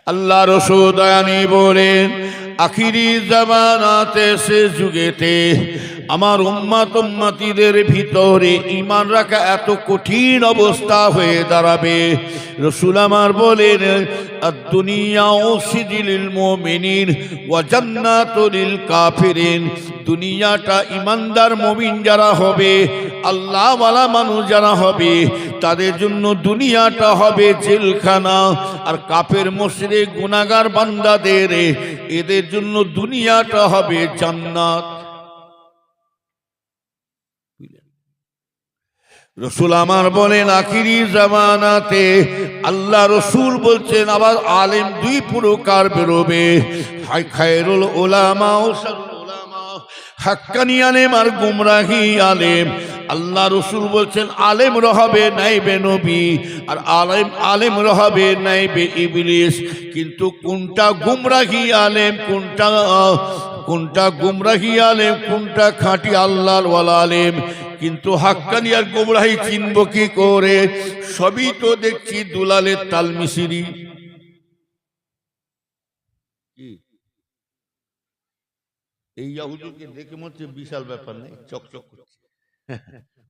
আল্লাহ রাসূল দয়ানি বলেন, আখিরি জামানাতে শেষ যুগেতে আমার উম্মত উম্মতিদের ভিতরে ঈমান রাখা এত কঠিন অবস্থা হয়ে দাঁড়াবে। রাসূল আমার বলেন, আদ-দুনিয়া সিজিলুল মুমিনিন ওয়া জান্নাতুল লিল কাফিরিন। দুনিয়াটা ঈমানদার মুমিন যারা হবে, আল্লাহওয়ালা মানুষ যারা হবে, তাদের জন্য দুনিয়াটা হবে জেলখানা। আর কাফের মুশরিক গুনাহগার বান্দাদের এদের জন্য দুনিয়াটা হবে জান্নাত। রাসূল আমার বলেন, আখিরি জামানাতে আল্লাহ রাসূল বলছেন আবার আলেম দুই প্রকার বেরোবে, খায়রুল উলামা ও শাররুল উলামা, হাক্কানি আলেম আর গুমরাহি আলেম। আল্লাহ রাসূল বলছেন আলেম হবে নাইবে নবী, আর আলেম হবে নাইবে ইবলিস। কিন্তু কোনটা গুমরাহি আলেম, কোনটা গুমরাহি আলেম, কোনটা খাঁটি আল্লাহর ওয়ালা আলেম? কিন্তু হাক্কানি আর গুমরাহি চিনব কি করে? সবই তো দেখছি দুলালের তালমিশরি। এই হুজুরকে দেখে মনে হচ্ছে বিশাল ব্যাপার নেই, চকচক করছে।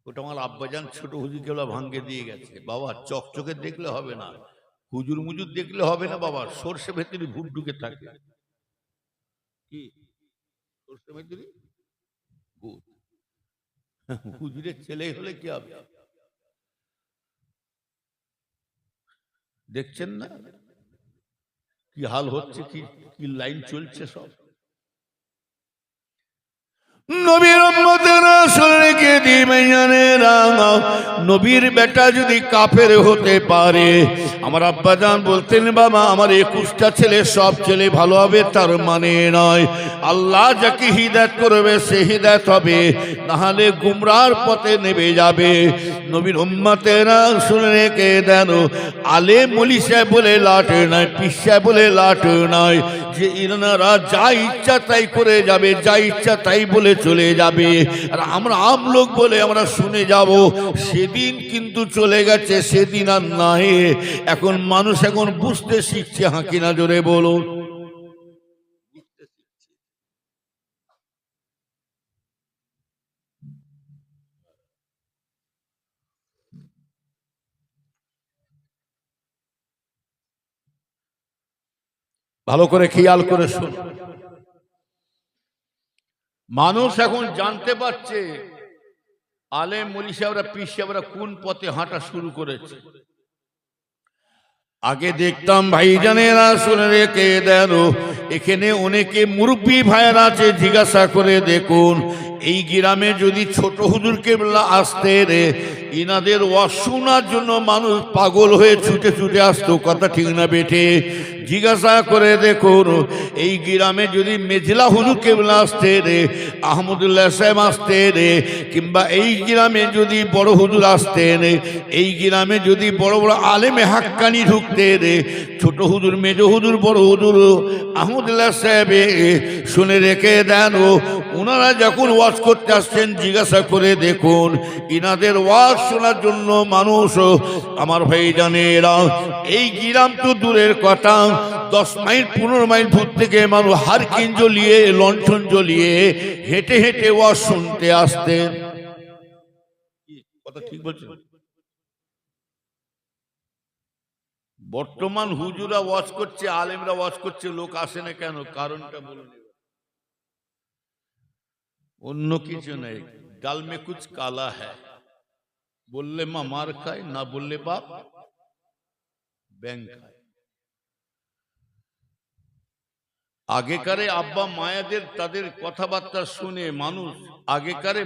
ওটা আমার আব্বাজান ছোট হুজুরকে ওরা ভাঙ্গে দিয়ে গেছে। বাবা চকচকে দেখলে হবে না, হুজুর মুজুর দেখলে হবে না বাবা, সর্ষে ভেতরে ভূত ঢুকে থাকে। কি সর্ষে ভেতরে ভূত? হুজুরের ছেলে হলে কি হবে? দেখছেন না কি হাল হচ্ছে, কি লাইন চলছে সব। নবীর উম্মতেরা শুনে রেখে দিবে জানেরা, নবীর বেটা যদি কাফের হতে পারে। আমার আব্বাজান বলতেন, বাবা আমার 21টা ছেলে সব ছেলে ভালো হবে তার মানে নয়। আল্লাহ যাকে হিদায়াত করবে সে হিদায়াত হবে, নাহলে গুমরাহর পথে নেমে যাবে। নবীর উম্মতেরা শুনে রেখে দেন, আলেম ওলি সাহেব বলে লাট নয়, পীর সাহেব বলে লাট নয়, যে ইনারা যা ইচ্ছা তাই করে যাবে, যা ইচ্ছা তাই বলে চলে যাবে, আর আমরা আম লোক বলে আমরা শুনে যাব। সেদিন কিন্তু চলে গেছে, সেদিন আর নাই। এখন মানুষ এখন বুঝতে শিখছে, হাঁকি না জোরে বলুন। ভালো করে খেয়াল করে শুন, মানুষ এখন জানতে পারছে আলেম ওলি সাহেবরা পীর সাহেবরা কোন পথে হাঁটা শুরু করেছে। আগে দেখতাম ভাইজানেরা শুনে রেখে দেন, এখানে অনেকে মুরব্বী ভাইয়েরা আছে, জিজ্ঞাসা করে দেখুন এই গ্রামে যদি ছোট হুজুর কেবলা আসতে রে, ইনাদের ওয়াজ শোনার জন্য মানুষ পাগল হয়ে ছুটে ছুটে আসতো। কথা ঠিক না বেঠে? জিজ্ঞাসা করে দেখুন এই গ্রামে যদি মেজলা হুজুর কেবলা আসতে রে, আহমদুল্লাহ সাহেব আসতে রে, কিংবা এই গ্রামে যদি বড় হুজুর আসতেন, এই গ্রামে যদি বড় বড় আলেমে হাক্কানি ঢুকতে রে, ছোট হুজুর, মেজ হুজুর, বড় হুজুর, আহমদুল্লাহ সাহেব শুনে রেখে দেন, ওনারা যখন ওয়াজ করতে আসছেন জিজ্ঞাসা করে দেখুন ইনাদের ওয়াজ শোনার জন্য মানুষ, আমার ভাইজানেরা, এই গ্রাম তো দূরের কথা, 10 মাইল 15 মাইল দূর থেকে মানুষ হারকিন জ্বলিয়ে লণ্ঠন জ্বলিয়ে হেঁটে হেঁটে ওয়াজ শুনতে আসতেন। কথা ঠিক বলছেন? বর্তমান হুজুরা ওয়াজ করছে, আলেমরা ওয়াজ করছে, লোক আসে না কেন? কারণটা বলুন। অন্য কিছু নেই, ডাল মে কুছ কালা হ্যায়, বললে মা মার খায়, না বললে বাপ ব্যাং খায়। আগেকারে আব্বা মায়াদের তাদের কথাবার্তা শুনে মানুষ, আগেকারে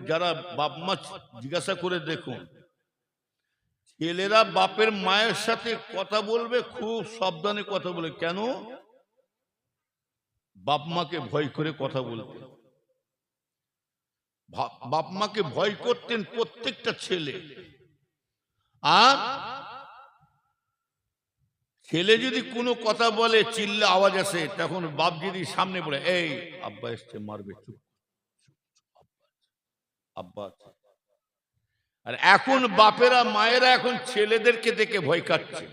যারা বাপ মা জিজ্ঞাসা করে দেখুন, ছেলেরা বাপের মায়ের সাথে কথা বলবে খুব সাবধানে কথা বলে। কেন? বাপ মাকে ভয় করে কথা বলতে। বাপ মাকে ভয় করতেন প্রত্যেকটা ছেলে। আর ছেলে যদি কোনো কথা বলে, চিল্লা আওয়াজ আসে, তখন বাপ যদি সামনে বলে, এই আব্বা এসছে মারবে, চুপ আব্বা। আর এখন বাপেরা মায়েরা এখন ছেলেদেরকে দেখে ভয় কাটছে।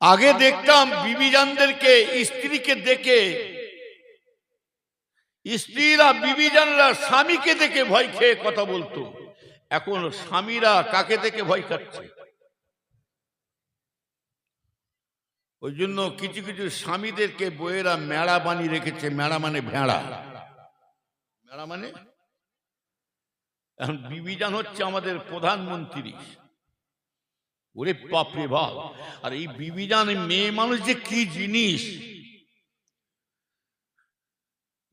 আগে দেখতাম বিবিজানদেরকে, স্ত্রীকে দেখে, স্ত্রীরা বিবিজানরা স্বামীকে দেখে ভয় খেয়ে কথা বলতো। এখন স্বামীরা কাকে দেখে ভয় খাচ্ছে? ওই জন্য কিছু কিছু স্বামীদেরকে বইয়েরা মেড়া বানিয়ে রেখেছে। মেড়া মানে ভেড়া, মেড়া মানে, এখন বিবিজান হচ্ছে আমাদের প্রধানমন্ত্রী। ওরে বাপরে বাপ! আর এই বিবিজান মেয়ে মানুষ যে কি জিনিস!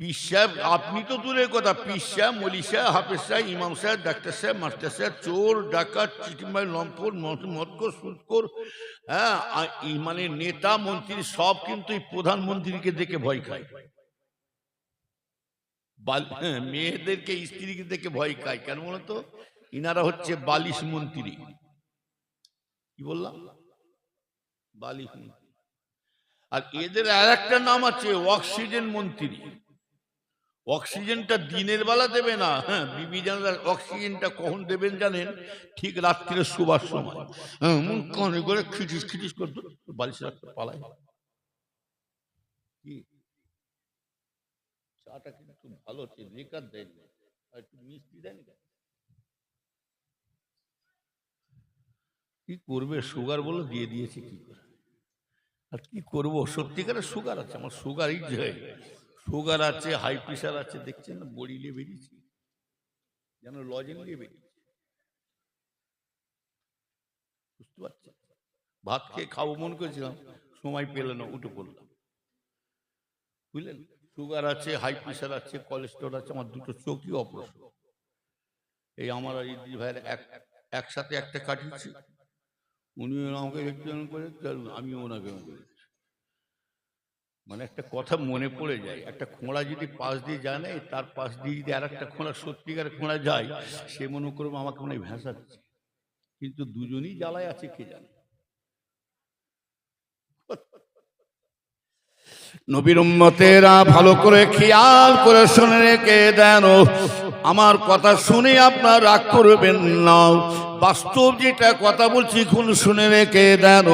পীর সাহেব, আপনি তো দূরের কথা, পীর সাহেব, মৌলী সাহেব, হাফেজ সাহেব, ইমাম সাহেব, ডাক্তার সাহেব, মাস্টার সাহেব, চোর ডাকাত চিটিমাই লম্পট মদখোর সুদখোর, হ্যাঁ, মানে নেতা মন্ত্রী সব কিন্তু এই প্রধানমন্ত্রীকে দেখে ভয় খায়। মেয়েদেরকে, স্ত্রীকে দেখে ভয় খায় কেন বলতো? ইনারা হচ্ছে বালিশ মন্ত্রী। কি বললাম? বালিশ মন্ত্রী। আর এদের আর একটা নাম আছে অক্সিজেন মন্ত্রী। অক্সিজেনটা দিনের বেলা দেবে না, হ্যাঁ, বিবিজানরা অক্সিজেনটা কখন দেবেন জানেন? ঠিক রাত্রিরে শোবার সময়। হ্যাঁ, মন কানে করে খিটিস খিটিস করতো, বালিশ রাখতে পালায়। কি চাটা কিন্তু ভালো হচ্ছে, রেকার দেয়নি, আর একটু মিষ্টি দেয়নি। কি করবে, সুগার বলে দিয়ে দিয়েছে, কি করে আর কি করবো? সত্যিকারের সুগার আছে আমার, সুগার এই যে সুগার আছে, হাই প্রেশার আছে, দেখছেন না, বড়ি নিয়ে বেরিয়েছি, যেন লজেন নিয়ে বেরিয়েছি। বুঝতে পারছেন? ভাত খেয়ে খাবো মন করেছিলাম, সময় পেলে না, উঠে পড়লাম। বুঝলেন? সুগার আছে, হাই প্রেশার আছে, কোলেস্টেরল আছে, আমার দুটো চোখই অপারেশন। এই আমার ইদ্রি ভাইয়ের একসাথে একটা কাটিয়েছি, উনি আমাকে একজন করে, আমি ওনাকে করেছি। মানে একটা কথা মনে পড়ে যায়, একটা খোঁড়া যদি পাশ দিয়ে যায় না, তার পাশ দিয়ে যদি আর একটা খোঁড়া, সত্যিকার খোঁড়া যায়, সে মনে করবো আমাকে মনে ভেসাচ্ছে, কিন্তু দুজনই জ্বালায় আছে, কে জানে। নবীর উম্মতেরা ভালো করে খেয়াল করে শুনে রেখে দেন, আমার কথা শুনে আপনার রাগ করবেন না, বাস্তব যেটা কথা বলছি খুন শুনে রেখে দেন।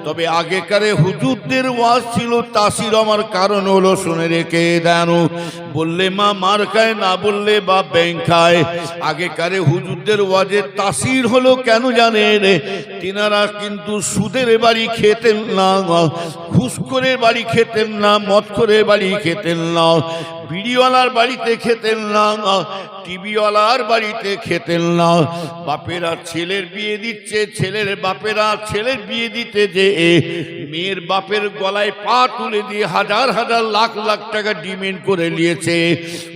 তবে আগেকারে হুজুরদের ওয়াজ ছিল তাসির, আমার কারণ হলো শুনে রেখে দেন। বললে মা মার খায়, না বললে বা ব্যাংক খায়। আগেকারে হুজুরদের ওয়াজের তাসির হলো কেন জানেন? তিনারা কিন্তু সুদের বাড়ি খেতেন না, ঘুষখোরের বাড়ি খেতেন না, মদখোরের বাড়ি খেতেন না, বিড়িওয়ালার বাড়িতে খেতেন না, টিভিওয়ালার বাড়িতে খেতেন না। বাপেরা ছেলের বিয়ে দিচ্ছে, ছেলের বাপেরা ছেলের বিয়ে দিতে যে মেয়ের বাপের গলায় পা তুলে দিয়ে হাজার হাজার লাখ লাখ টাকা ডিমান্ড করে নিয়েছে।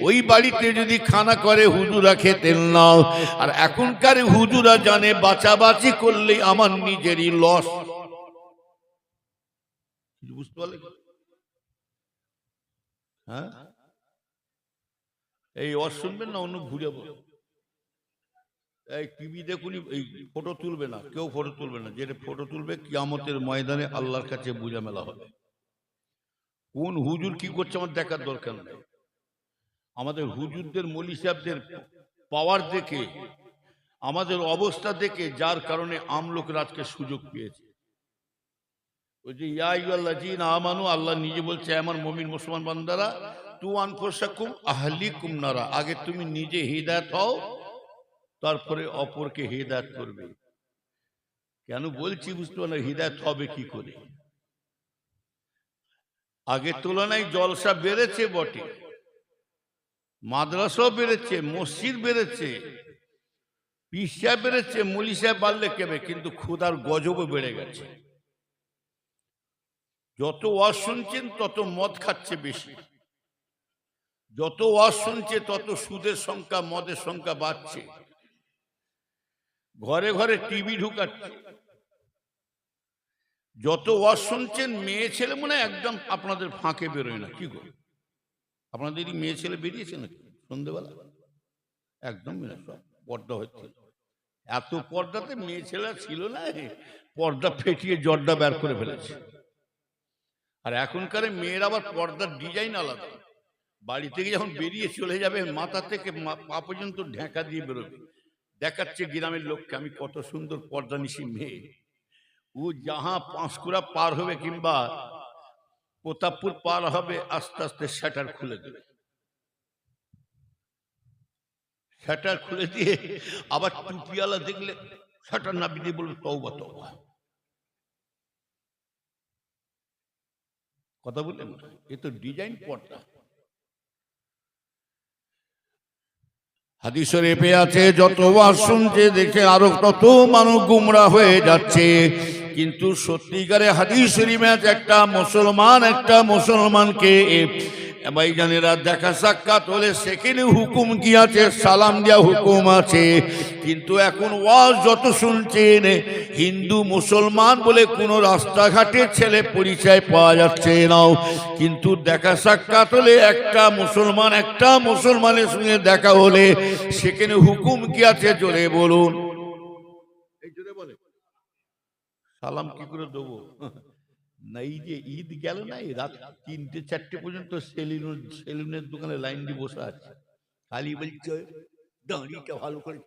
ওই বাড়িতে যদি খানা করে হুজুরা খেতেন না। আর এখনকার হুজুরা জানে বাঁচাবাচি করলে আমার নিজেরই লস। বুঝতে পারলে? হ্যাঁ, এই ওয়াজ শুনবেন না, অন্য ঘুরে বল। এই টিভি দেখুন, এই ফটো তুলবে না, কেউ ফটো তুলবে না। যেটা ফটো তুলবে কিয়ামতের ময়দানে আল্লাহর কাছে বুঝা মেলা হবে। কোন হুজুর কি করছে আমার দেখার দরকার নেই। আমাদের হুজুরদের, মৌলী সাহেবদের পাওয়ার দেখে, আমাদের অবস্থা দেখে, যার কারণে আমলোক রাজকে সুযোগ পেয়েছে। ওই যে ইয়া আইয়ুহাল্লাযীনা আমানু, আল্লাহ নিজে বলছে আমার মুমিন মুসলমান বান্দারা, তু আনফুসাকুম আহলিকুম নারা, আগে তুমি নিজে হিদায়াত হও, তারপরে অপরকে হিদায়াত করবে। কেন বলছি বুঝতে পারো? হিদায়াত হবে কি করে? আগের তুলনায় জলসা বেড়েছে বটে, মাদ্রাসাও বেড়েছে, মসজিদ বেড়েছে, পীর সাহেব বেড়েছে, মৌলী সাহেব বাড়লে কেবে, কিন্তু ক্ষুধার গজবও বেড়ে গেছে। যত ওয়াজ শুনছেন তত মদ খাচ্ছে বেশি, যত ওয়াজ শুনছে তত সুদের সংখ্যা, মদের সংখ্যা বাড়ছে, ঘরে ঘরে টিভি ঢুকাচ্ছে। যত ওয়াজ শুনছেন, মেয়ে ছেলে মনে একদম আপনাদের ফাঁকে বেরোয় না। কি গো, আপনাদের মেয়ে ছেলে বেরিয়েছে নাকি সন্ধ্যেবেলা? একদম সব পর্দা হচ্ছে। এত পর্দাতে মেয়ে ছেলে ছিল না, পর্দা ফেটিয়ে জর্দা বের করে ফেলেছে। আর এখনকার মেয়েরা আবার পর্দার ডিজাইন আলাদা। বাড়ি থেকে যখন বেরিয়ে চলে যাবে, মাথা থেকে পা পর্যন্ত ঢেকা দিয়ে বেরোবে, দেখাচ্ছে গ্রামের লোককে আমি কত সুন্দর পর্দা নিশি মেয়ে। ও যাহা পাঁশকুড়া পার হবে কিংবা প্রতাপপুর পার হবে, আস্তে আস্তে শাটার খুলে দেবে। শাটার খুলে দিয়ে আবার টুপিওয়ালা দেখলে শাটার নামিয়ে দিয়ে বলবে তওবা তওবা। কথা বললেন, এ তো ডিজাইন পর্দা। হাদিস শরীফে আছে, যত ওয়াজ শুনছে দেখে আরো তত মানুষ গুমরা হয়ে যাচ্ছে। কিন্তু সত্যিকারে হাদিস শরীফে আছে, একটা মুসলমানকে ভাইজানেরা দেখা সাক্ষাৎ হলে সেখানে হুকুম কি আছে? সালাম দেওয়া হুকুম আছে। কিন্তু এখন ওয়াজ যত শুনছেন, হিন্দু মুসলমান বলে কোনো রাস্তাঘাটে ছেলে পরিচয় পাওয়া যাচ্ছে না। কিন্তু দেখা সাক্ষাৎ হলে একটা মুসলমানের সঙ্গে দেখা হলে সেখানে হুকুম কি আছে? জোরে বলুন, এই জোরে বলে সালাম কি করে দেবো না? এই যে ঈদ গেল না, এই রাত 3টে-4টে পর্যন্ত সেলুনের দোকানে লাইন দিয়ে বসে আছে, খালি বলছে দাঁড়িটা ভালো করে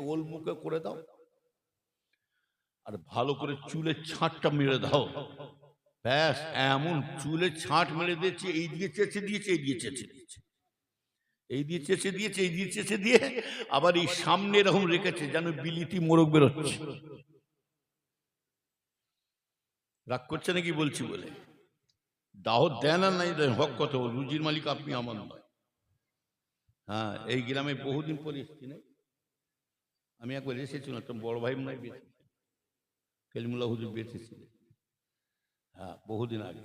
ওল মুখে করে দাও, আর ভালো করে চুলের ছাঁটটা মেরে দাও। ব্যাস, এমন চুলের ছাঁট মেরে দিয়েছে, এই দিকে চেঁচে দিয়েছে, এই দিকে চেঁচে দিয়েছে, এই দিয়ে চেঁচে দিয়েছে, এই দিয়ে চেঁচে দিয়ে আবার এই সামনে এরকম রেখেছে যেন বিলিতি মোরগ বেরোচ্ছে। রাগ করছে নাকি বলছি বলে? দাওয়াত দেন আর নাই দেন, হক কথা, রুজির মালিক আপনি, আমার নয়। হ্যাঁ, এই গ্রামে বহুদিন পরে এসেছি না, আমি একবার এসেছিলাম, একটা বড় ভাই মনে হয় বেঁচে, কেলিমুল্লাহ হুজুর বেঁচেছিলেন, হ্যাঁ বহুদিন আগে।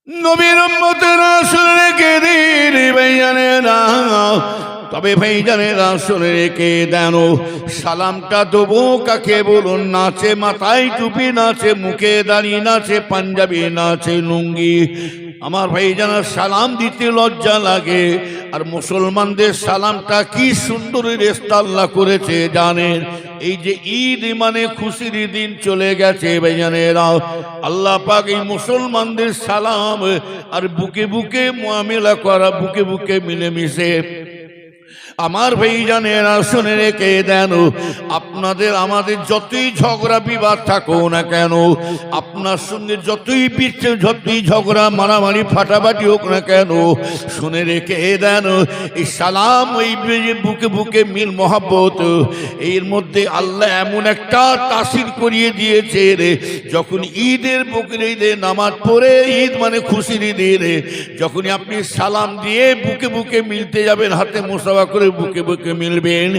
নবীর উম্মতেরা শুনে রেখে দিন ভাইজানেরা, তবে ভাইজানেরা শুনে রেখে দেন, সালামটা দেবো কাকে বলুন? নাচে মাথায় টুপি, নাচে মুখে দাড়ি, নাচে পাঞ্জাবি, নাচে লুঙ্গি। আমার ভাইজানা সালাম দিতে লজ্জা লাগে। আর মুসলমানদের সালামটা কি সুন্দর রেস্তা আল্লাহ করেছে জানেন? এই যে ঈদ মানে খুশির দিন চলে গেছে ভাইজানেরা, আল্লাহ পাক এই মুসলমানদের সালাম আর বুকে বুকে মুআমিলা করা, বুকে বুকে মিলেমিশে আমার ভাইজানেরা শুনে রেখে দেন, আপনাদের আমাদের যতই ঝগড়া বিবাদ থাকো না কেন, আপনার সঙ্গে যতই ঝগড়া মারামারি ফাটাফাটি হোক না কেন, শুনে রেখে দেন এই সালাম, ওই বুকে বুকে মিল মহাব্বত, এর মধ্যে আল্লাহ এমন একটা তাসির করিয়ে দিয়েছে রে। যখন ঈদের বকরির ঈদের নামাজ পড়ে, ঈদ মানে খুশির ঈদের, যখনই আপনি সালাম দিয়ে বুকে বুকে মিলতে যাবেন, হাতে মুসাফা করে বুকে বুকে মিলবেন,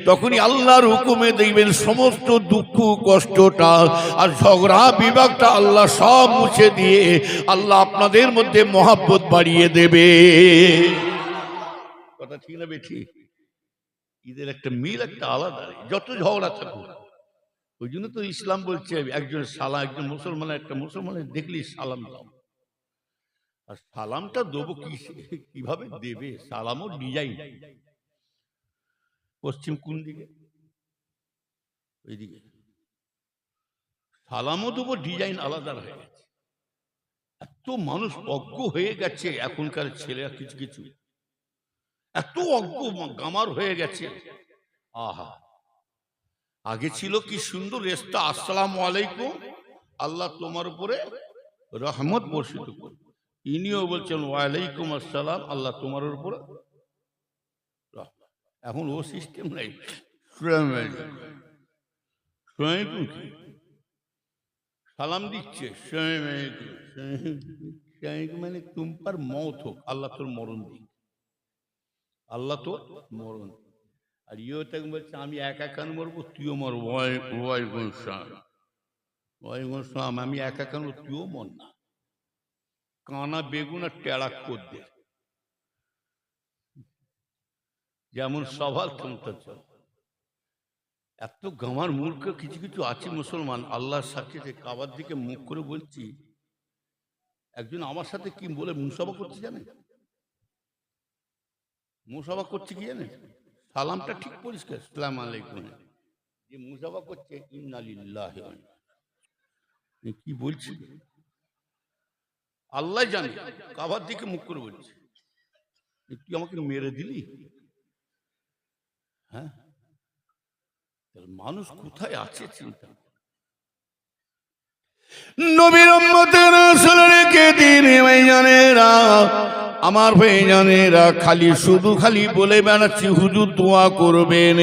তখনই আল্লাহর হুকুমে দেখবেন সমস্ত দুঃখ কষ্টটা আর ঝগড়া বিভাগটা আল্লাহ সব মুছে দিয়ে আল্লাহ আপনাদের মধ্যে মহাব্বত বাড়িয়ে দেবে। কথা ঠিক না বেঠি? ঈদের একটা মিল একটা আলাদা, যত ঝগড়া থাকুক। ওই জন্য তো ইসলাম বলছে একজন একজন মুসলমানের, একটা মুসলমানের দেখলি সালাম দাও। আর সালামটা দেবো কিভাবে দেবে? সালামও ডিজাইন। পশ্চিম কোন দিকে? ওইদিকে। সালামও দেবো ডিজাইন আলাদা হয়ে গেছে। এত মানুষ অজ্ঞ হয়ে গেছে এখনকার ছেলেরা, কিছু কিছু এত অজ্ঞ গামার হয়ে গেছে। আহা, আগে ছিল কি সুন্দর রেস্তা, আসসালামু আলাইকুম, আল্লাহ তোমার উপরে রহমত বর্ষিত করুন। ইনিও বলছেন ওয়ালাইকুম আসসালাম, আল্লাহ তোমার উপরে। এখন ও সিস্টেম নাই। সালাম দিচ্ছে মানে তোমার মত হোক, আল্লাহ তোর মরণ দিক, আল্লাহ তোর মরণ। আর ইয়ে বলছে আমি একা কান মরবো, তুইও মর। আমি একা কান, তুইও মর না। কানা বেগুন আর টেড়া করবে, যেমন সবার ক্ষমতা চল। এত গামার মূর্খ কিছু কিছু আছে মুসলমান, আল্লাহর সাথে কাবার দিকে মুখ করে বলছি। একজন আমার সাথে কি বলে মুসাফা করছে জানেন? মুসাফা করছে কি জানেন? সালামটা ঠিক পরিষ্কার, আসসালামু আলাইকুম। যে মুসাফা করছে ইন্না লিল্লাহি ওয়া ইন্না, কি বলছি আল্লাহ জানে। কাবার দিকে মুখ করে বলছে, তুই আমাকে মেরে দিলি? হ্যাঁ, মানুষ কোথায় আছে চিন্তা। নবীর উম্মতের রাসূল রেখে দিন ভাইজানেরা, আমার ভাইজানেরা, শুধু খালি বলে বেড়াচ্ছি হুজুর দোয়া করবেন,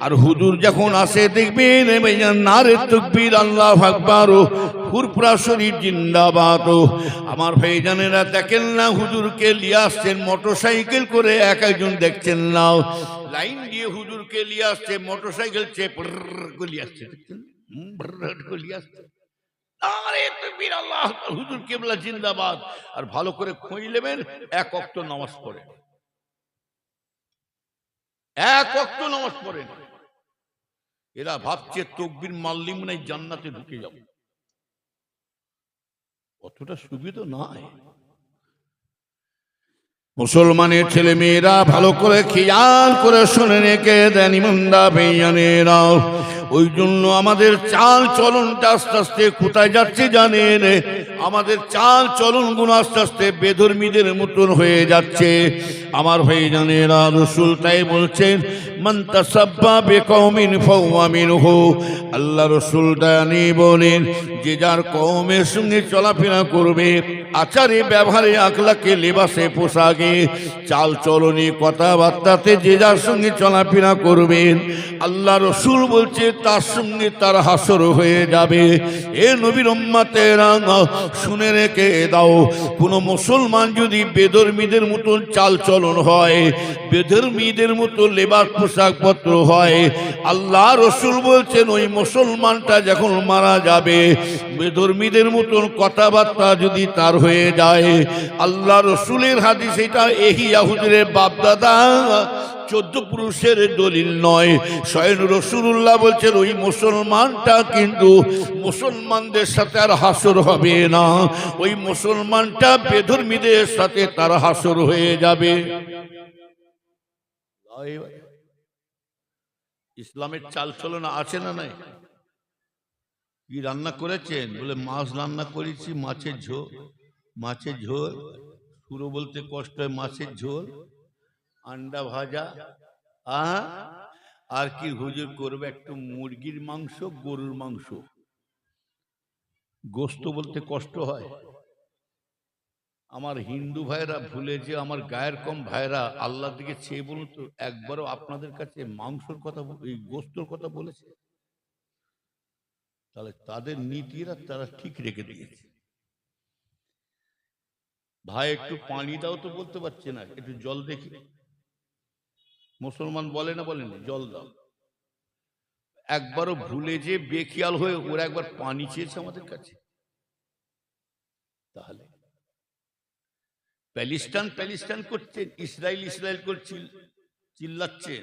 আর হুজুর যখন আসে দেখবেন ভাইজান নারে তাকবীর আল্লাহু আকবার, ফুরফুরা শরীফ জিন্দাবাদ। আমার ভাইজানেরা দেখেন না হুজুরকে নিয়ে আসছেন মোটরসাইকেল করে, এক একজন দেখছেন না লাইন দিয়ে হুজুরকে নিয়ে আসছে মোটরসাইকেল চেপে গলিয়ে আসছে, দেখছেন গলিয়ে আসছে। আরে তাকবীর আল্লাহু আকবার, হুজুর কিবলা জিন্দাবাদ। আর ভালো করে খোঁজ নেবেন, এক ওয়াক্ত নামাজ পড়েন, এক ওয়াক্ত নামাজ পড়েন। এরা ভাবছে তাকবীর মারলি মনে হয় জান্নাতে ঢুকে যাব, অতটা সুবিধা নয়। মুসলমানের ছেলে মেয়েরা ভালো করে খেয়াল করে শুনে রেখে দেন ইমানদা ভাইজানেরা, ওই জন্য আমাদের চাল চলনটা আস্তে আস্তে কোথায় যাচ্ছে জানেন? আমাদের চাল চলন গুলো আস্তে আস্তে বেধর্মীদের মতন হয়ে যাচ্ছে। আমার ভাইজানেরা, রাসূল তাই বলছেন, মান তাসাব্বা বিকওমিন ফাহুয়া মিনহু। আল্লাহ রাসূল দানি বলেন, যে যার কওমের সঙ্গে চলাফেরা করবে, আচারে ব্যবহারে আখলাকে লেবাসে পোশাকে চাল চলনে কথাবার্তাতে যে যার সঙ্গে চলাফেরা করবেন, আল্লাহ রাসূল বলছে তার সঙ্গে তার হাসর হয়ে যাবে। এ নবীর উম্মতেরা শুনে রেখে দাও, কোন মুসলমান যদি বেধর্মীদের মতন চাল চলন হয়, বেধর্মীদের মতো লেবাস পোশাক পত্র হয়, আল্লাহ রাসূল বলছেন ওই মুসলমানটা যখন মারা যাবে, বেধর্মীদের মতন কথাবার্তা যদি তার হয়ে যায়, আল্লাহ রাসূলের হাদিস, এটা ইহইয়া হুজুরের বাপদাদা 14 পুরুষের দলিল নয়, স্বয়ং রাসূলুল্লাহ বলছেন ওই মুসলমানটা কিন্তু মুসলমানদের সাথে আর হাসর হবে না, ওই মুসলমানটা বেধর্মীদের সাথে তার হাসর হয়ে যাবে। ইসলামের চাল চলন আছে না নাই? কি রান্না করেছেন? বলে মাছ রান্না করেছি, মাছের ঝোল। মাছের ঝোল পুরো বলতে কষ্ট হয়, মাছের ঝোল, আন্ডা ভাজা, আর কি হুজুর করবে একটু মুরগির মাংস, গরুর মাংস। গোস্ত বলতে কষ্ট হয়। আমার হিন্দু ভাইরা ভুলে যে আমার গায়ের কম ভাইরা আল্লাহর দিকে চেয়ে বলুন তো, একবারও আপনাদের কাছে মাংসর কথা, এই গোস্তর কথা বলেছে? তাহলে তাদের নীতিরা তারা ঠিক রেখে দিয়েছে। ভাই একটু পানি দাও তো বলতে পারছে না, একটু জল দেখি। মুসলমান বলে না, বলেন জল দাও। একবারও ভুলে যে বেখিয়াল হয়ে ওরা একবার পানি চেয়েছে আমাদের কাছে? তাহলে প্যালেস্টাইন করছেন, ইসরায়েল করছেন, চিল্লাচ্ছেন,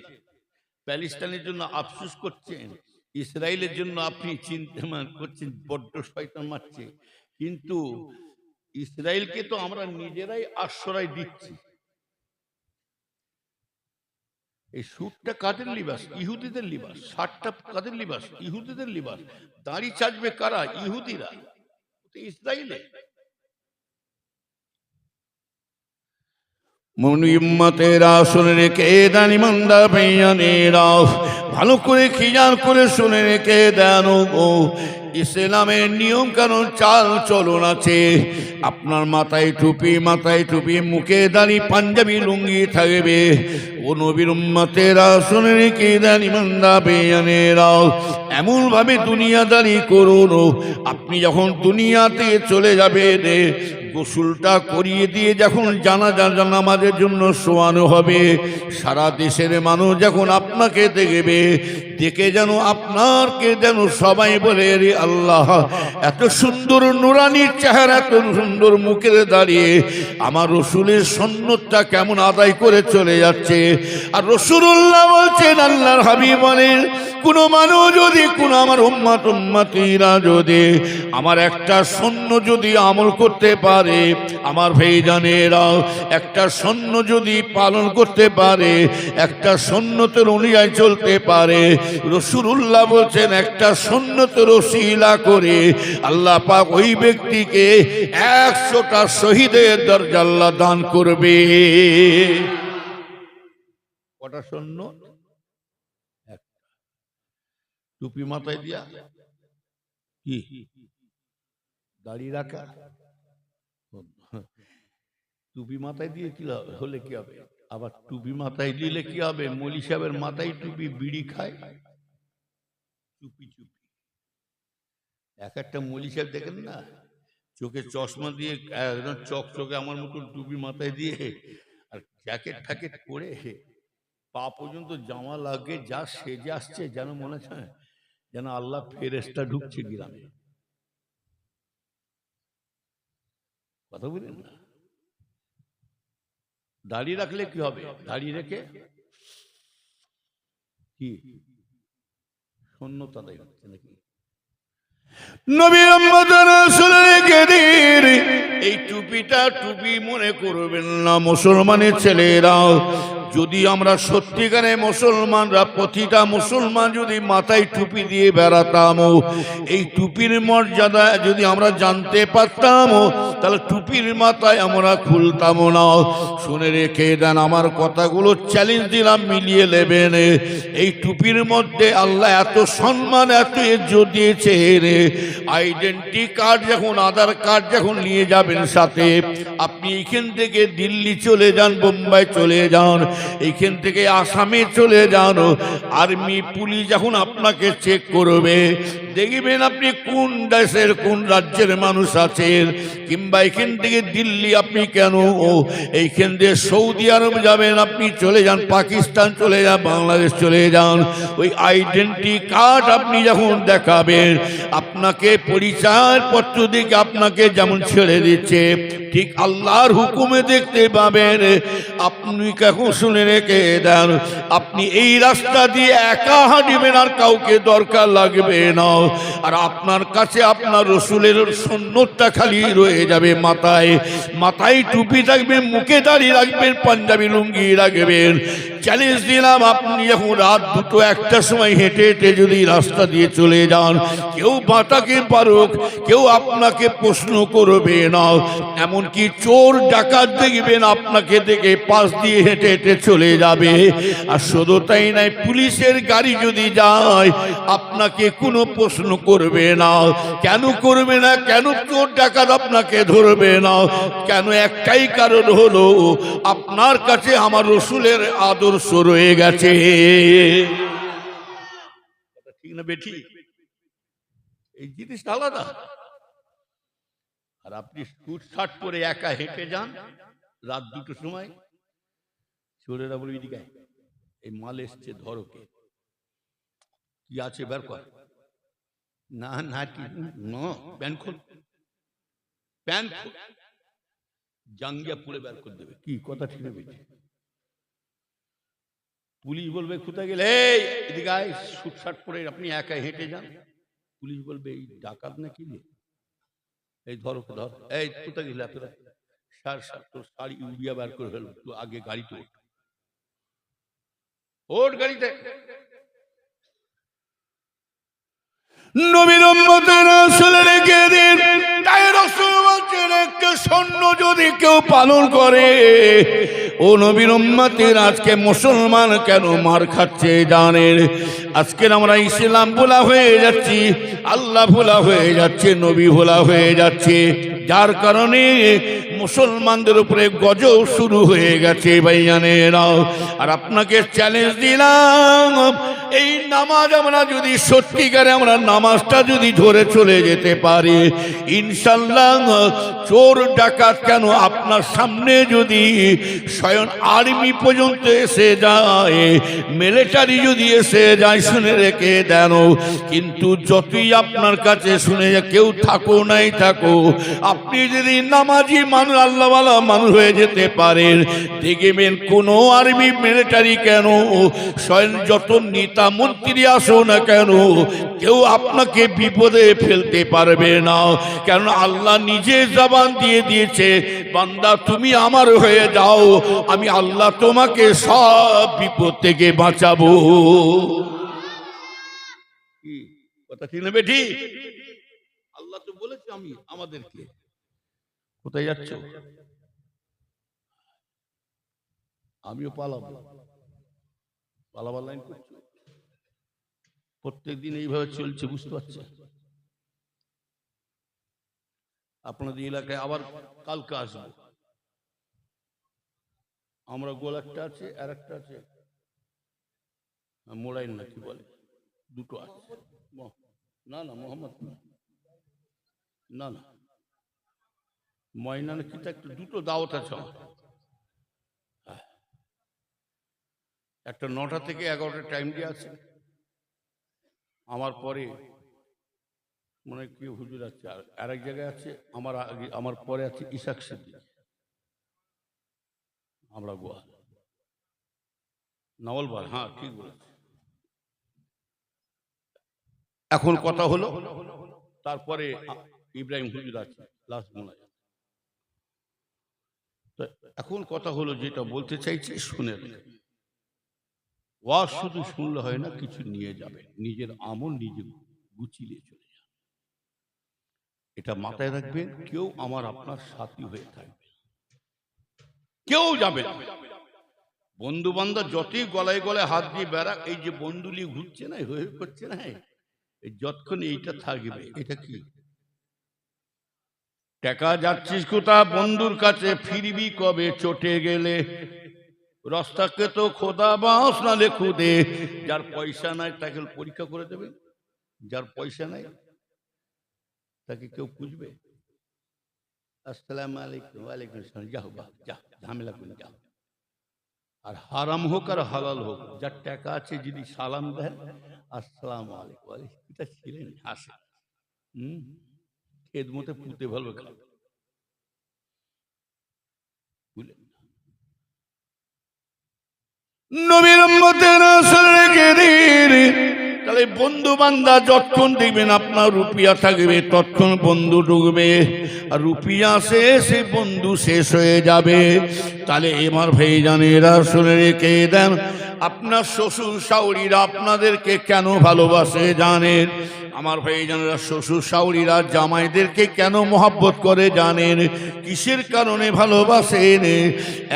প্যালেস্টাইনের জন্য আফসোস করছেন, ইসরায়েলের জন্য আপনি চিন্তা করছেন, বড্ড শয়তান মারছে। কিন্তু ইসরায়েলকে তো আমরা নিজেরাই আশ্রয় দিচ্ছি। এই সুটটা কাদের লিবাস? ইহুদিদের লিবাস। শার্টটা কাদের লিবাস? ইহুদিদের লিবাস। দাড়ি চাচবে কারা? ইহুদিরা, ইসরায়েলে। মুমিনরা শুনে রেখে দেন, ইমানদার ভাইজানেরা ভালো করে খেয়াল করে শুনে রেখে দেন, গো ইসলামের নিয়ম কানুন চাল চলন আছে। আপনার মাথায় টুপি, মুখে দাড়ি, পাঞ্জাবি লুঙ্গি থাকবে। ও নবীর উম্মতেরা শুনে রেখে দেন, ইমানদার ভাইজানেরা এমন ভাবে দুনিয়াদারি করুন, আপনি যখন দুনিয়াতে চলে যাবেন, গোসলটা করিয়ে দিয়ে যখন জানাজা নামাজের জন্য শোয়ানো হবে, সারা দেশের মানুষ যখন আপনাকে দেখবে, দেখে যেন আপনারকে যেন সবাই বলে, রে আল্লাহ, এত সুন্দর নুরানির চেহারা, এত সুন্দর মুখের দাঁড়িয়ে আমার রসুলের সুন্নতটা কেমন আদায় করে চলে যাচ্ছে। আর রাসূলুল্লাহ বলছেন, আল্লাহর হাবিব বলেন, কোন মানুষ যদি, কোন আমার উম্মতিরা যদি আমার একটা শূন্য যদি আমল করতে পারে, আমার ভাইজানেরা একটা শূন্য যদি পালন করতে পারে, একটা সুন্নতের অনুযায়ী চলতে পারে, রাসূলুল্লাহ বলছেন একটা সুন্নতের ওসিলা করে আল্লাহ পাক ওই ব্যক্তিকে 100টা শহীদের দরজা আল্লাহ দান করবে। কটা সুন্নত? টুপি মাথায় দিয়া কি দাড়ি রাখা, টুপি মাথায় দিয়ে কি হলে কি হবে? আবার টুপি মাথায় দিলে কি হবে? মৌলী সাহেবের মাথায় টুপি, বিড়ি খায় চুপি চুপি। এক একটা মৌলী সাহেব দেখেন না, চোখে চশমা দিয়ে একদম চকচকে আমার মতন টুপি মাথায় দিয়ে আর জ্যাকেট ফ্যাকেট পরে পা পর্যন্ত জামা লাগে, যা সেজে আসছে যেন মনে হচ্ছে যেন আল্লাহ ফেরেশতা ঢুকছে গ্রামে। কথা বলেন না। দাড়ি রাখলে কি হবে? দাড়ি রেখে কি শূন্যতা দেয় হচ্ছে নাকি? নবী এই টুপিটা টুপি মনে করবেন না মুসলমানের ছেলেরা। যদি আমরা সত্যিকারে মুসলমানরা, প্রতিটা মুসলমান যদি মাথায় টুপি দিয়ে বেড়াতাম, এই টুপির মর্যাদা যদি আমরা জানতে পারতাম, তাহলে টুপির মাথায় আমরা খুলতাম না। শুনে রেখে দেন, আমার কথাগুলো চ্যালেঞ্জ দিলাম, মিলিয়ে নেবেন। এই টুপির মধ্যে আল্লাহ এত সম্মান, এত ইজ্জত দিয়েছে। আইডেন্টি কার্ড যখন, আধার কার্ড যখন নিয়ে যাবেন সাথে, আপনি এখান থেকে দিল্লি চলে যান, বোম্বাই চলে যান, এইখান থেকে আসামে চলে যান, আর্মি পুলিশ যখন আপনাকে চেক করবে, দেখবেন আপনি কোন দেশের কোন রাজ্যের মানুষ আছেন। কিংবা এখান থেকে দিল্লি আপনি কেন, এইখান থেকে সৌদি আরব যাবেন, আপনি চলে যান, পাকিস্তান চলে যান, বাংলাদেশ চলে যান, ওই আইডেন্টি কার্ড আপনি যখন দেখাবেন, আপনাকে পরিচয় পত্র দিকে আপনাকে যেমন ছেড়ে দিচ্ছে, ঠিক আল্লাহর হুকুমে দেখতে পাবেন। আপনি কখন শুনে রেখে দেন, আপনি এই রাস্তা দিয়ে একা হাঁটবেন, আর কাউকে দরকার লাগবে না। আর আপনার কাছে আপনার রসুলের সুন্নতটা খালি রয়ে যাবে। মাথায় মাথায় টুপি থাকবে, মুখে দাড়ি রাখবেন, পাঞ্জাবি লুঙ্গি রাখবেন। চ্যালেঞ্জ দিলাম, আপনি যখন রাত 2-1টার সময় হেঁটে হেঁটে যদি রাস্তা দিয়ে চলে যান, কেউ বাঁটাকে পারুক, কেউ আপনাকে প্রশ্ন করবে না। এমনকি চোর ডাকাত দেখবেন আপনাকে দেখে পাশ দিয়ে হেঁটে হেঁটে চলে যাবে। আর শুধু তাই নাই, পুলিশের গাড়ি যদি যায়, আপনাকে কোনো প্রশ্ন করবে না। কেন করবে না? কেন চোর ডাকাত আপনাকে ধরবে না? কেন? একটাই কারণ হলো, আপনার কাছে আমার রসুলের আদর্শ রয়ে গেছে। ঠিক না বেঠি? এই জিনিস আলাদা। আর আপনি স্যুট শার্ট পরে একা হেঁটে যান রাত 2টোর সময়, চোরেরা বলবে এদিকে এই মাল এসছে, ধরোকে, কি আছে বের কর। না না, প্যান্ট খোল, প্যান্ট খোল, জাঙ্গিয়া পুরে বের করে দেবে। কি কথা? ঠিক নেবে? পুলিশ বলবে কোথায় গেলে, এই এদিকে আয়, স্যুট শার্ট পরে আপনি একা হেঁটে যান। পুলিশ বলবে এই ডাকাত না কি, এই ধরো ধর, এই কোথায় গেলে তোরা, তোর শাড়ি উড়িয়া বের করে ফেলবো, তুই আগে গাড়িতে ওঠ গাড়িতে। নবীর উম্মতের রাসূল রেখে দিন, তাই রাসূল বলেন একটা সৈন্য যদি কেউ পালন করে, ও নবীর উম্মতের আজকে মুসলমান কেন মার খাচ্ছে জানেন? আজকে আমরা ইসলাম ভোলা হয়ে যাচ্ছি, আল্লাহ ভোলা হয়ে যাচ্ছে, নবী ভোলা হয়ে যাচ্ছে, যার কারণে মুসলমানদের উপরে গজব শুরু হয়ে গেছে ভাইজানেরা। আর আপনাকে চ্যালেঞ্জ দিলাম, এই নামাজ আমরা যদি সত্যিকারে আমরা নামাজটা যদি ধরে চলে যেতে পারি, ইনশাল্লাহ চোর ডাকাত কেন আপনার সামনে যদি স্বয়ং আর্মি পর্যন্ত এসে যায়, মিলিটারি যদি এসে যায়, শুনে রেখে দেন, কিন্তু যতই আপনার কাছে শুনে কেউ থাকো নাই থাকো, আপনি যদি নামাজি মানুষ, আল্লাহওয়ালা মানুষ হয়ে যেতে পারেন, দেখবেন কোনো আর্মি মিলিটারি কেন, স্বয়ং যত নেতা মন্ত্রী আসো না কেন, কেউ আপনাকে বিপদে ফেলতে পারবে না। কারণ আল্লাহ নিজে জবান দিয়ে দিয়েছে, বান্দা তুমি আমার হয়ে যাও, আমি আল্লাহ তোমাকে সব বিপদ থেকে বাঁচাবো। কথা ঠিক না বেঠি? আল্লাহ তো বলেছে আমি আমাদেরকে। কোথায় যাচ্ছ? আমিও পালাবো, পালাবার লাইন করছো। প্রত্যেক দিন এইভাবে চলছে, বুঝতে পারছে? আপনাদের এলাকায় আবার কালকে আসবো। আমরা গোল একটা আছে, আর একটা আছে মোড়াইল না কি বলে, দুটো আছে। না না মোহাম্মদ না না ময়না কি একটা, দুটো দাওয়াত আছে। একটা 9টা থেকে 11টা টাইম দিয়ে আছে। আমার পরে মনে হয় কি হুজুর আছে, আর এক জায়গায় আছে আমার আগে, আমার পরে আছে ইসাক সিদ্দিক। আমরা গোয়া নওয়ালবার, হ্যাঁ ঠিক বলেছে। এখন কথা হলো, তারপরে ইব্রাহিম হুজুর আছে লাস্ট মনে। এখন কথা হলো, যেটা বলতে চাইছি শুনে, ওয়াজ শুধু শুনলে হয় না, কিছু নিয়ে যাবে, নিজের আমল নিজে গুছিয়ে চলে যাবে। এটা মাথায় রাখবেন, কেউ আমার আপনার সাথী হয়ে থাকবে, কেউ যাবে না। বন্ধু বান্ধব যতই গলায় গলায় হাত দিয়ে বেড়া, এই যে বন্ধুলি ঘুরছে না, হয়ে করছে না, এই যতক্ষণ এইটা থাকবে, এটা কি টাকা যাচ্ছিস কোথা বন্ধুর কাছে, ফিরবি কবে চটে গেলে, রাস্তাকে তো খোদা বাস না লেখুদে। যার পয়সা নাই তাকে পরীক্ষা করে দেবে, যার পয়সা নাই তাকে কেউ খুঁজবে। আসসালামু আলাইকুম, ওয়ালাইকুম আসসালাম, যাও বা যা, ঝামেলা করে যাও। আর হারাম হোক আর হালাল হোক, যার টাকা আছে যদি সালাম দেন আসসালামু আলাইকুম, এটা ছিলেন হাসে, খেদ মতে পুঁতে ভালো খাবে, বুঝলেন। নবীর উম্মতের রাসূল রেখে দিন। তাহলে বন্ধু বান্ধব যতক্ষণ দেখবেন আপনার রুপিয়া থাকবে, ততক্ষণ বন্ধু ঢুকবে, আর রুপিয়া শেষে বন্ধু শেষ হয়ে যাবে। তাহলে এবার ভাইজানেরা শুনে রেখে দেন, আপনার শ্বশুর শাশুড়িরা আপনাদেরকে কেন ভালোবাসে জানেন? আমার ভাইজানেরা, শ্বশুর শাশুড়িরা জামাইদেরকে কেন মহব্বত করে জানেন? কিসের কারণে ভালোবাসেন?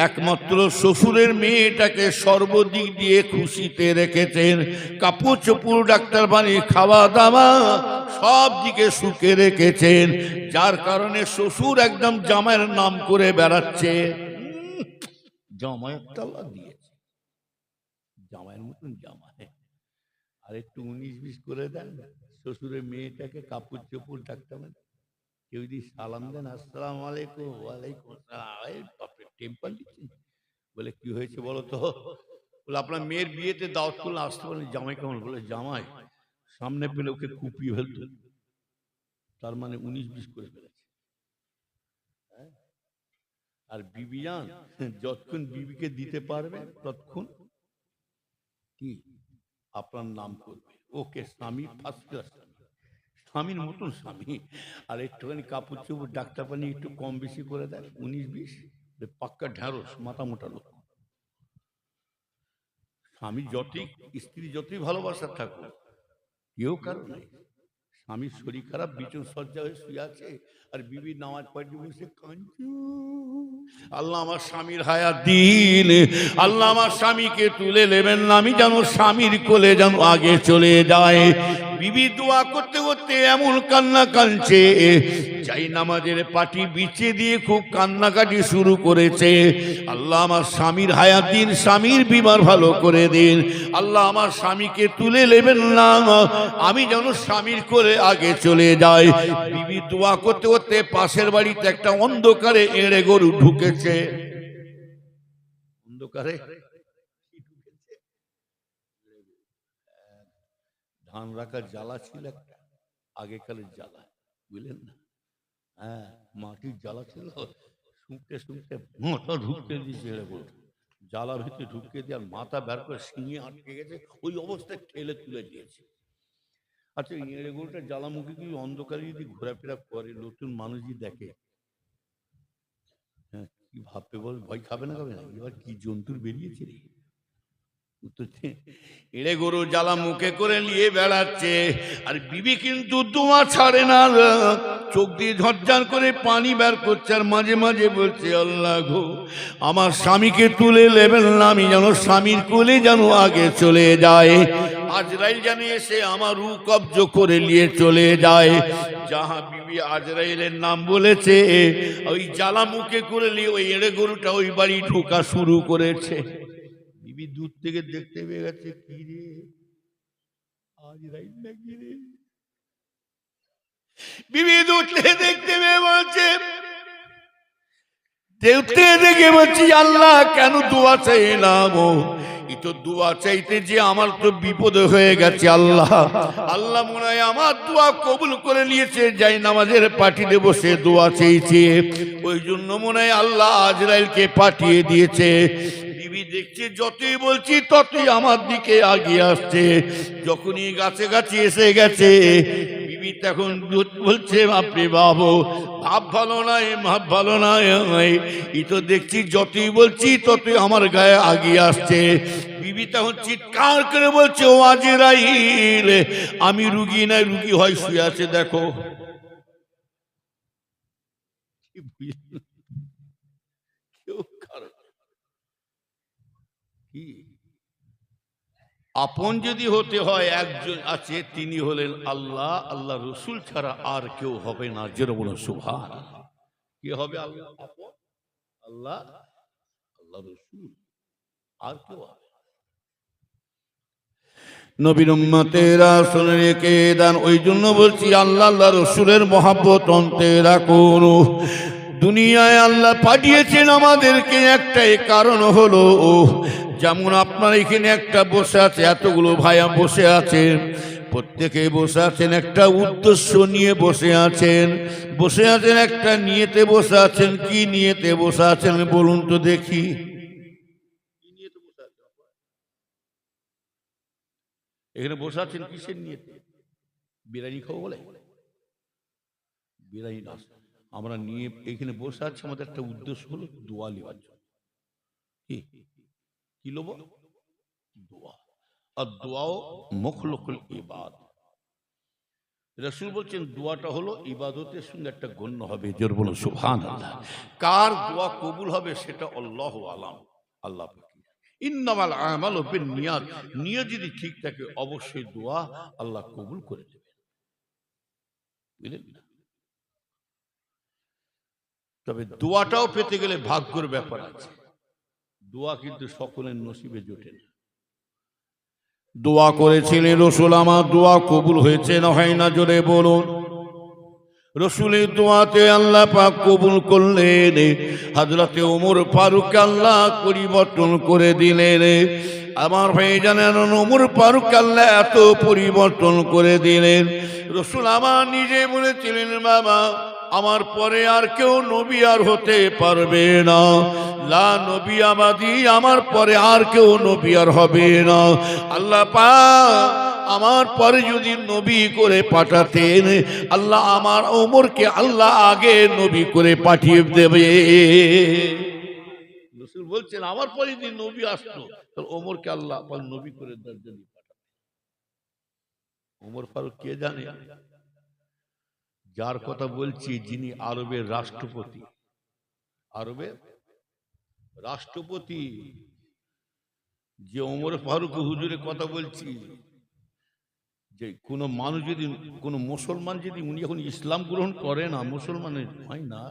একমাত্র শ্বশুরের মেয়েটাকে সর্বদিক দিয়ে খুশিতে রেখেছেন, কাপড় চোপড় ডাক্তার বাড়ি খাওয়া দাওয়া সব দিকে সুখে রেখেছেন, যার কারণে শ্বশুর একদম জামাইয়ের নাম করে বেড়াচ্ছে। জামাইয়ের তালা দিয়েছে, জামাইয়ের মতন জামাই। আর একটু 19-20 করে দেন, শ্বশুরের মেয়েটাকে কাপড় চোপড় ডাক্তার কেউ যদি সালাম দেন আসসালামু আলাইকুম, ওয়ালাইকুম আসসালাম, টেম্পার দিচ্ছেন। বলে কি হয়েছে বলো তো? বলে আপনার মেয়ের বিয়েতে দাওয়াত করলে আসতে বলেন। জামাই কেমন? বলে জামাই সামনে পেলে ওকে কুপিয়ে ফেলতো, তার মানে 19-20 করে ফেলেছে। আর বিবি জান যতক্ষণ বিবিকে দিতে পারবে ততক্ষণ কি আপনার নাম করবে, ওকে স্বামী, ফার্স্ট ক্লাস স্বামীর মতন স্বামী। আর একটুখানি কাপড় চোপড় ডাক্তার পানি একটু কম বেশি করে দেয়, 19-20 পাক্কা ঢ্যাঁড়স মাথা মোটা লোক। স্বামী যতই, স্ত্রী যতই ভালোবাসার থাকুক, কেউ কারো নাই। স্বামীর শরীর খারাপ, বিছন সজ্জা হয়ে শুয়ে আছে, আর বিবি নামাজ পড়ে বসে কাঁদছে, আল্লাহ আমার স্বামীর হায়াত দিন, আল্লাহ আমার স্বামীকে তুলে নেবেন না, আমি যেন স্বামীর কোলে যেন আগে চলে যায়। বিবি দোয়া করতে করতে এমন কান্না কাঁদছে, যাই নামাজের পাটি বিছিয়ে দিয়ে খুব কান্নাকাটি শুরু করেছে। আল্লাহ আমার স্বামীর হায়াত দিন, স্বামীর বিমার ভালো করে দিন, আল্লাহ আমার স্বামীকে তুলে নেবেন না, আমি যেন স্বামীর কোলে আগে চলে যাই। বিবি দোয়া করতে করতে পাশের বাড়িতে একটা অন্ধকারে এড়ে গরু ঢুকেছে। অন্ধকারে ধান রাখার জ্বালা ছিল একটা, আগেকালের জ্বালা, বুঝলেন না? হ্যাঁ, মাটির জ্বালা ছিল, শুনতে শুনতে মাথা ঢুকতে দিয়েছে, জ্বালা ভিতরে ঢুকিয়ে দিয়ে মাথা বের করে শিঙে আটকে গেছে, ওই অবস্থায় ঠেলে তুলে দিয়েছে। আচ্ছা, এড়ে গরুটা জ্বালামুখী কি অন্ধকারে যদি ঘোরাফেরা করে, নতুন মানুষ যদি দেখে, হ্যাঁ কি ভাববে বল? ভয় খাবে না, খাবে না? এবার কি জন্তুর বেরিয়েছে রে, এড়ে গরু জ্বালা মুখে করে নিয়ে বেড়াচ্ছে, আর বিবি কিন্তু দোয়া ছাড়ে না, চোখ দিয়ে ঝরঝর করে পানি বের করছে, আর মাঝে মাঝে বলছে আল্লাহ গো আমার স্বামীকে তুলে নেবেন না, আমি যেন স্বামীর কোলে যেন আগে চলে যায়। আজরাইল জানে এসে আমার রূহ কবজ করে নিয়ে চলে যায়। যাহা বিবি আজরাইলের নাম বলেছে, ওই জ্বালামুখে করে নিয়ে ওই এড়ে গরুটা ওই বাড়ি ঢোকা শুরু করেছে। বিবি দূর থেকে দেখতে পেয়ে গেছে, কি রে আজরাইল নাকি রে। বিবি দূর থেকে দেখতে পেয়ে বলছে, দেখতে দেখে বলছি আল্লাহ কেন দোয়া চাইলাম, এই তো দোয়া চাইতে যে আমার তো বিপদ হয়ে গেছে। আল্লাহ আল্লাহ মনে হয় আমার দোয়া কবুল করে নিয়েছে, যাই নামাজের পাঠিয়ে বসে দোয়া চেয়েছে, ওই জন্য মনে হয় আল্লাহ আজরাইলকে পাঠিয়ে দিয়েছে। বিবি দেখছে যতই বলছি ততই আমার দিকে আগিয়ে আসছে। যখনই গাছে গাছে এসে গেছে, বিবি তখন বলছে বাপরে বাবু, ভাব ভালো নয়, ভাব ভালো নয়, এই তো দেখছি যতই বলছি ততই আমার গায়ে আগিয়ে আসছে। বিবি তখন চিৎকার করে বলছে, ও আজরাইল, আমি রুগী নাই, রুগী হয় শুয়ে আছে, দেখো। আপন যদি হতে হয় একজন আছে, তিনি হলেন আল্লাহ। আল্লাহ রসুল ছাড়া আর কেউ হবে না। যেন বলুন সুবহানাল্লাহ। কে হবে আল্লাহ? আপন আল্লাহ, আল্লাহ রসুল, আর কেউ হবে। নবীর উম্মতেরা শুনে রেখে দেন। ওই জন্য বলছি আল্লাহ আল্লাহ রসুলের মহব্বত অন্তরে রাখুন। দুনিয়ায় আল্লাহ পাঠিয়েছেন আমাদেরকে একটাই কারণ হলো, যেমন আপনার এখানে একটা বসে আছে, এতগুলো ভাইয়া বসে আছেন, প্রত্যেকে বসে আছেন একটা উদ্দেশ্য নিয়ে বসে আছেন, বসে আছেন একটা নিয়তে বসে আছেন। কি নিয়তে বসে আছেন বলুন তো দেখি? এখানে বসে আছেন কিসের নিয়তে? বিরিয়ানি খাবো বলে? বিরিয়ানি না, আমরা নিয়ে এখানে বসে আছি, আমাদের একটা উদ্দেশ্য হলো দোয়া নেওয়ার জন্য। কি লোব? দোয়া। আর দোয়াও মখলুকুল ইবাদ। রাসূল বলছেন দোয়াটা হলো ইবাদতের সঙ্গে একটা গণ্য হবে। জোর বলুন সুবহানাল্লাহ। কার দোয়া কবুল হবে সেটা আল্লাহু আলাম, আল্লাহ পাক। ইন্নামাল আমালু বিন্নিয়াত, নিয়ত যদি ঠিক থাকে অবশ্যই দোয়া আল্লাহ কবুল করে দেবেন, বুঝলেন না? তবে দোয়াটাও পেতে গেলে ভাগ্যের ব্যাপার আছে। দোয়া কিন্তু সকলের নসিবে জোটে না। দোয়া করেছিলেন রসুল, আমার দোয়া কবুল হয়েছে না হয় না? জোরে বলুন। রসুলের দোয়াতে আল্লাহ পাক কবুল করলেন। হযরতে ওমর ফারুক আল্লাহ পরিবর্তন করে দিলেন। আমার ভাই জানেন, ওমর ফারুক আল্লাহ এত পরিবর্তন করে দিলেন। রসুল আমার নিজে বলেছিলেন, বাবা আমার পরে আর কেউ নবী আর হতে পারবে না, লা নবী আবাদি, আমার পরে আর কেউ নবী আর হবে না। আল্লাহ পাক আমার পরে যদি নবী করে পাঠাতেন, আল্লাহ আমার ওমরকে আল্লাহ আগে নবী করে পাঠিয়ে দেবে। রাসূল বলছেন আমার পরে যদি নবী আসতো তাহলে ওমরকে আল্লাহ নবী করে দরজা দিয়ে পাঠাতেন। ওমর ফারুক কে জানে? যার কথা বলছি, যিনি আরবের রাষ্ট্রপতি। আরবের রাষ্ট্রপতি যে ওমর ফারুক হুজুরের কথা বলছি, যে কোনো মানুষ যদি, কোনো মুসলমান যদি, উনি এখন ইসলাম গ্রহণ করে না, মুসলমানের হয় না,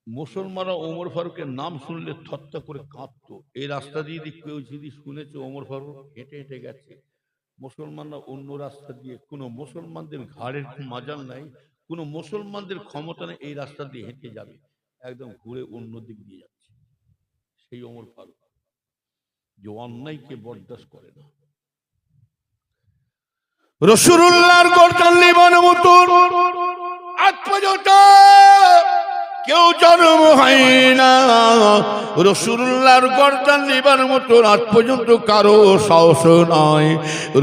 মুসলমানরা ওমর ফারুকের নাম শুনলে থত্তা করে কাঁপতো। এই রাস্তা দিয়ে কেউ যদি শুনেছে ওমর ফারুক হেঁটে হেঁটে গেছে, মুসলমানরা অন্য রাস্তা দিয়ে, কোনো মুসলমানদের ঘাড়ের মাজাল নাই, কোনো মুসলমানদের ক্ষমতা নেই এই রাস্তা দিয়ে হেঁটে যাবে, একদম ঘুরে অন্য দিক দিয়ে যাচ্ছে। সেই ওমর ফারুক যে অন্যায়কে বরদাস্ত করে না। রাসূলুল্লাহর গর্দান লিবানোর মতো আজ পর্যন্ত কেউ জন্ম হয় না। রাসূলুল্লাহর গর্দান লিবার মতো আজ পর্যন্ত কারো সাহস নয়।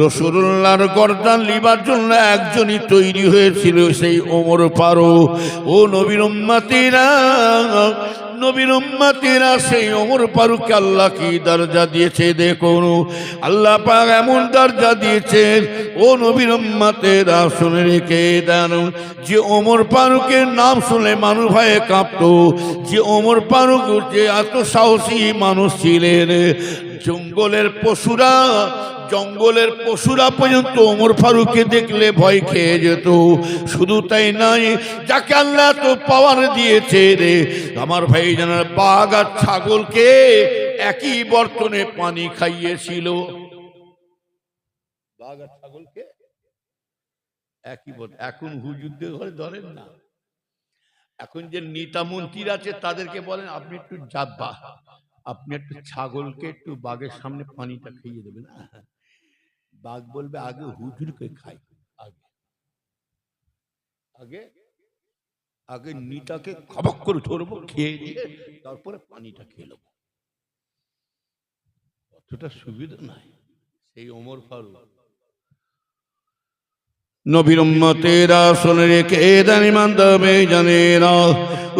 রাসূলুল্লাহর গর্দান লিবার জন্য একজনই তৈরি হয়েছিল, সেই ওমর ফারুক। ও নবীর উম্মতিরা, নবীর উম্মতিরা, সেই ওমর ফারুককে আল্লাহ কি দরজা দিয়েছে দেখুন। আল্লাহ পাক এমন দরজা দিয়েছেন, ও নবীর উম্মতিরা শুনে রেখে দেন, যে ওমর ফারুকের নাম শুনে মানুষ ভয়ে কাঁপতো। যে ওমর ফারুক যে এত সাহসী মানুষ ছিলেন, জঙ্গলের পশুরা জঙ্গলের পশুরা পর্যন্ত ওমর ফারুককে দেখলে ভয় খেয়ে যেত। শুধু তাই নাই, যাকে আল্লাহ তো পাওয়ার দিয়েছে রে আমার ভাই জানার, বাঘ আর ছাগলকে একই বর্তনে পানি খাইয়েছিল। বাঘ আর ছাগলকে একই বর্তনে। এখন হুজুরদের ঘরে ধরেন না, এখন যে নেতা মন্ত্রীরা আছে তাদেরকে বলেন আপনি একটু যাবা, আপনি একটু ছাগলকে একটু বাঘের সামনে পানিটা খাইয়ে দেবেন। বাঘ বলবে আগে হুজুরকে খাই, আগে আগে আগে নেতাকে খবক করে ধরবো, খেয়ে দিয়ে তারপরে পানিটা খেয়ে নেবো। অতটা সুবিধা নাই। সেই ওমর ফারুক নবীর উম্মতেরা শুনে রেখে দেন, ইমানদার জানেরা,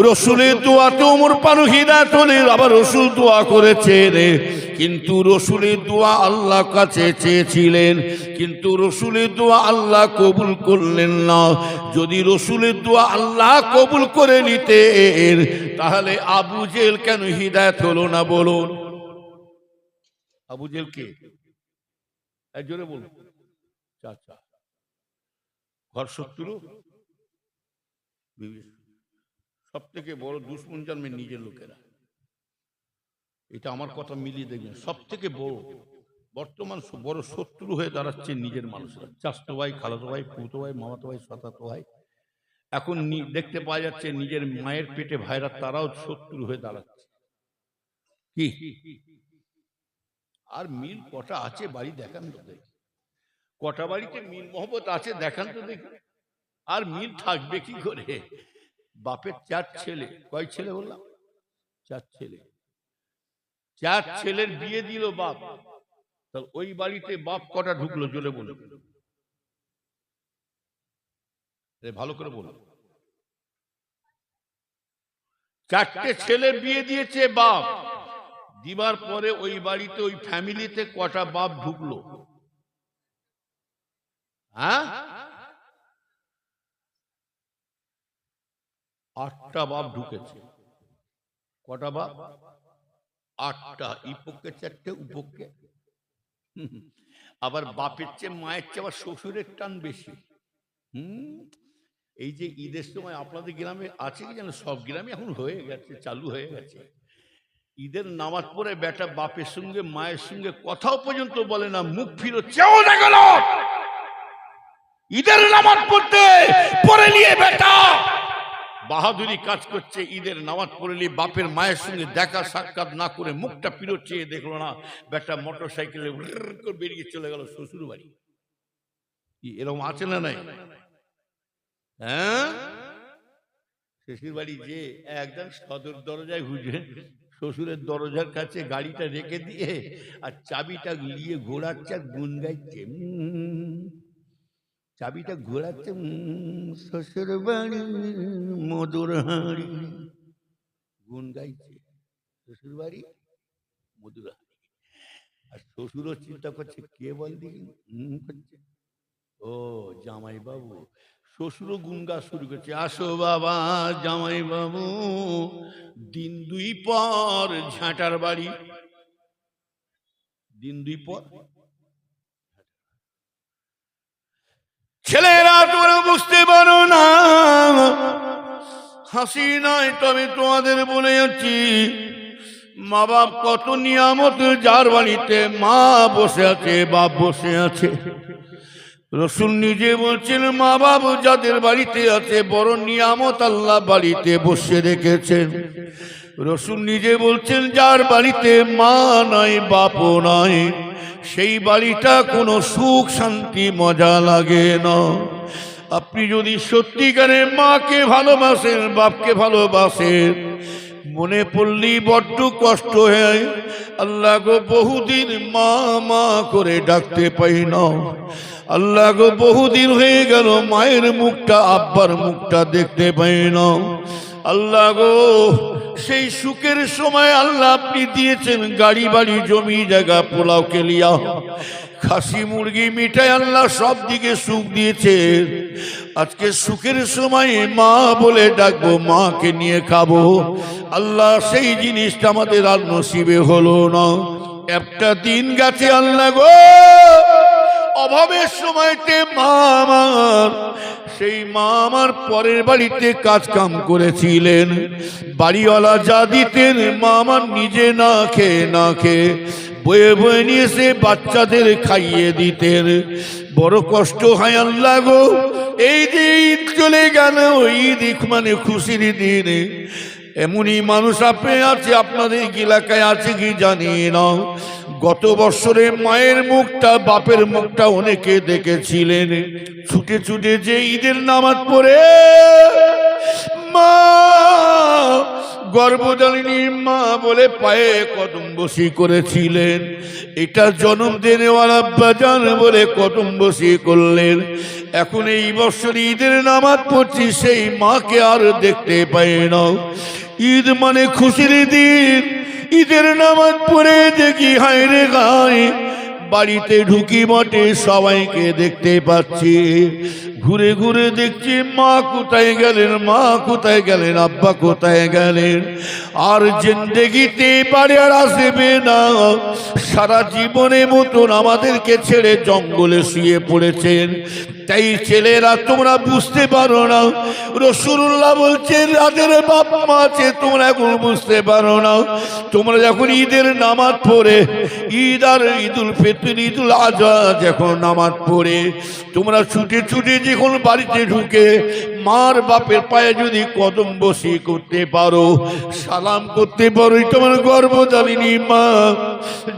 রসুলের দোয়াতে ওমর ফারুক হিদায়াত হলেন। আবার রসুল দোয়া করেছে রে, কিন্তু রসুলের দোয়া আল্লাহ কাছে চেয়েছিলেন, কিন্তু রসুলের দোয়া আল্লাহ কবুল করলেন না। যদি রসুলের দোয়া আল্লাহ কবুল করে নিতেন তাহলে আবু জেহেল কেন হিদায়াত হলো না বলুন? আবু জেহেল কে? জোরে বলুন। চাচা, ঘর শত্রু, সব থেকে বড় দুশ্মন জন্মে নিজের লোকেরা। এটা আমার কথা মিলিয়ে দেখবেন, সব থেকে বড় বর্তমান বড় শত্রু হয়ে দাঁড়াচ্ছে নিজের মানুষরা। চাচাতো ভাই, খালাতো ভাই, ফুতো ভাই, মামাতো ভাই, সাতাতো ভাই। এখন দেখতে পাওয়া যাচ্ছে নিজের মায়ের পেটে ভাইরা, তারাও শত্রু হয়ে দাঁড়াচ্ছে। কি আর মিল কটা আছে বাড়ি দেখান তো দেখি, কটা বাড়িতে মিল মহব্বত আছে দেখান তো দেখি। আর মিল থাকবে কি করে? বাপের 4 ছেলে, কয় ছেলে বললাম? 4 ছেলে, 4 ছেলের বিয়ে দিল বাপ। তাহলে ওই বাড়িতে বাপ কটা ঢুকলো জোরে বলে, ভালো করে বলো। 4টে ছেলে বিয়ে দিয়েছে বাপ, দিবার পরে ওই বাড়িতে ওই ফ্যামিলিতে কটা বাপ ঢুকলো? হ্যাঁ, 8টা বাপ ঢুকেছে। কটা বাপ? 8টা। ইপক্ষে 4টে, উপক্ষে। আবার বাপের চেয়ে মায়ের চেয়ে আবার শ্বশুরের টান বেশি। এই যে ঈদের সময় আপনাদের গ্রামে আছে কি জানো, সব গ্রামে এখন হয়ে গেছে, চালু হয়ে গেছে। ঈদের নামাজ পড়ে বেটা বাপের সঙ্গে মায়ের সঙ্গে কথাও পর্যন্ত বলে না, মুখ ফিরো চেও না গেল। ঈদের নামাজ পড়তে পড়ে নিয়ে বেটা বাহাদুরি কাজ করছে। ঈদের নামাজ পড়ে নিয়ে বাপের মায়ের সঙ্গে দেখা সাক্ষাৎ না করে মুখটা ফিরত চেয়ে দেখলো না, বেটা মোটর সাইকেলে বেরিয়ে চলে গেল শ্বশুর বাড়ি। এরকম আছে না নাই? হ্যাঁ, শ্বশুর বাড়ি যে একদম সদর দরজায় হুজে শ্বশুরের দরজার কাছে গাড়িটা রেখে দিয়ে আর চাবিটা নিয়ে ঘোরাচ্ছে, গুন গাইছে, চাবিটা ঘোরাচ্ছে, শ্বশুর বাড়ি মধুর হাঁড়ি, গুন গাইছে, শ্বশুর বাড়ি মধুর হাঁড়ি। আর শ্বশুরও চিন্তা করছে কে বল দিকে করছে, ও জামাই বাবু। শ্বশুরও গুন গা শুরু করছে, আসো বাবা জামাই বাবু, দিন 2 পর ঝাঁটার বাড়ি। দিন 2 পর ছেলেরা তোমরা বুঝতে পারো না, হাসি নয় তবে তোমাদের বলে যাচ্ছি, মা বাপ কত নিয়ামত, যার বাড়িতে মা বসে আছে, বাপ বসে আছে। রসুল নিজে বলছেন মা বাপ যাদের বাড়িতে আছে বড় নিয়ামত আল্লাহ বাড়িতে বসে রেখেছেন। রসুল নিজে বলছেন যার বাড়িতে মা নাই, বাপও নাই, সেই বাড়িটা কোনো সুখ শান্তি মজা লাগে না। আপনি যদি সত্যিকারে মাকে ভালোবাসেন, বাপকে ভালোবাসেন, মনে পড়লেই বড্ড কষ্ট হয়, আল্লাহ গো বহুদিন মা মা করে ডাকতে পাই না, আল্লাহ গো বহুদিন হয়ে গেল মায়ের মুখটা, আব্বার মুখটা দেখতে পাই না। আল্লাহ গো সেই সুখের সময় আল্লাহ আপনি দিয়েছেন গাড়ি বাড়ি জমি জায়গা, পোলাও কেলিয়া, খাসি মুরগি মিঠাই, আল্লাহ সব দিকে সুখ দিয়েছে। আজকে সুখের সময় মা বলে ডাকবো, মাকে নিয়ে খাবো, আল্লাহ সেই জিনিসটা আমাদের আর নসিবে হলো না। একটা দিন গেছে আল্লাহ গো, অভাবের সময়তে মা আমার, সেই মা আমার পরের বাড়িতে কাজ কাম করেছিলেন, বাড়িওয়ালা যা দিতেন মা আমার নিজে না খেয়ে বয়ে বয়ে নিয়ে এসে বাচ্চাদের খাইয়ে দিতেন। বড় কষ্ট হয় আল্লাহ গো, এই যে ঈদ চলে গেল, ঈদ মানে খুশির দিন, এমনই মানুষ আপনি আছে আপনাদের এলাকায় আছে কি জানি না, গত বছরে মায়ের মুখটা বাপের মুখটা অনেকে দেখেছিলেন, ছুটে ছুটে যে ঈদের নামাজ পড়ে মা গর্ভধারিণী মা বলে পায়ে কদম বসি করেছিলেন, এটা জন্ম দেনেওয়ালা আব্বাজান বলে কদম বসি করলেন। এখন এই বছর ঈদের নামাজ পড়ছি, সেই মাকে আর দেখতে পাই না। ঈদ মানে খুশির দিন, ঈদের নামাজ পড়ে দেখি হায় রে গায়ে, বাড়িতে ঢুকি বটে সবাইকে দেখতে পাচ্ছি, ঘুরে ঘুরে দেখছি মা কোথায় গেলেন, মা কোথায় গেলেন, আব্বা কোথায় গেলেন। আর জিন্দেগিতে বাড়ি আর আসবে না, সারা জীবনের মতন আমাদেরকে ছেড়ে জঙ্গলে শুয়ে পড়েছেন। তাই ছেলেরা তোমরা বুঝতে পারো না, রাসূলুল্লাহ বলছেন যাদের বাপ মা আছে তোমরা এখন বুঝতে পারো না, তোমরা যখন ঈদের নামাজ পড়ে, ঈদ আর ঈদুল ফিতর ঈদুল আজহা যখন নামাজ পড়ে তোমরা ছুটে ছুটে যখন বাড়িতে ঢুকে মার বাপের পায়ে যদি কদম বসি করতে পারো, সালাম করতে পারো, তোমার গর্ভধারিণী মা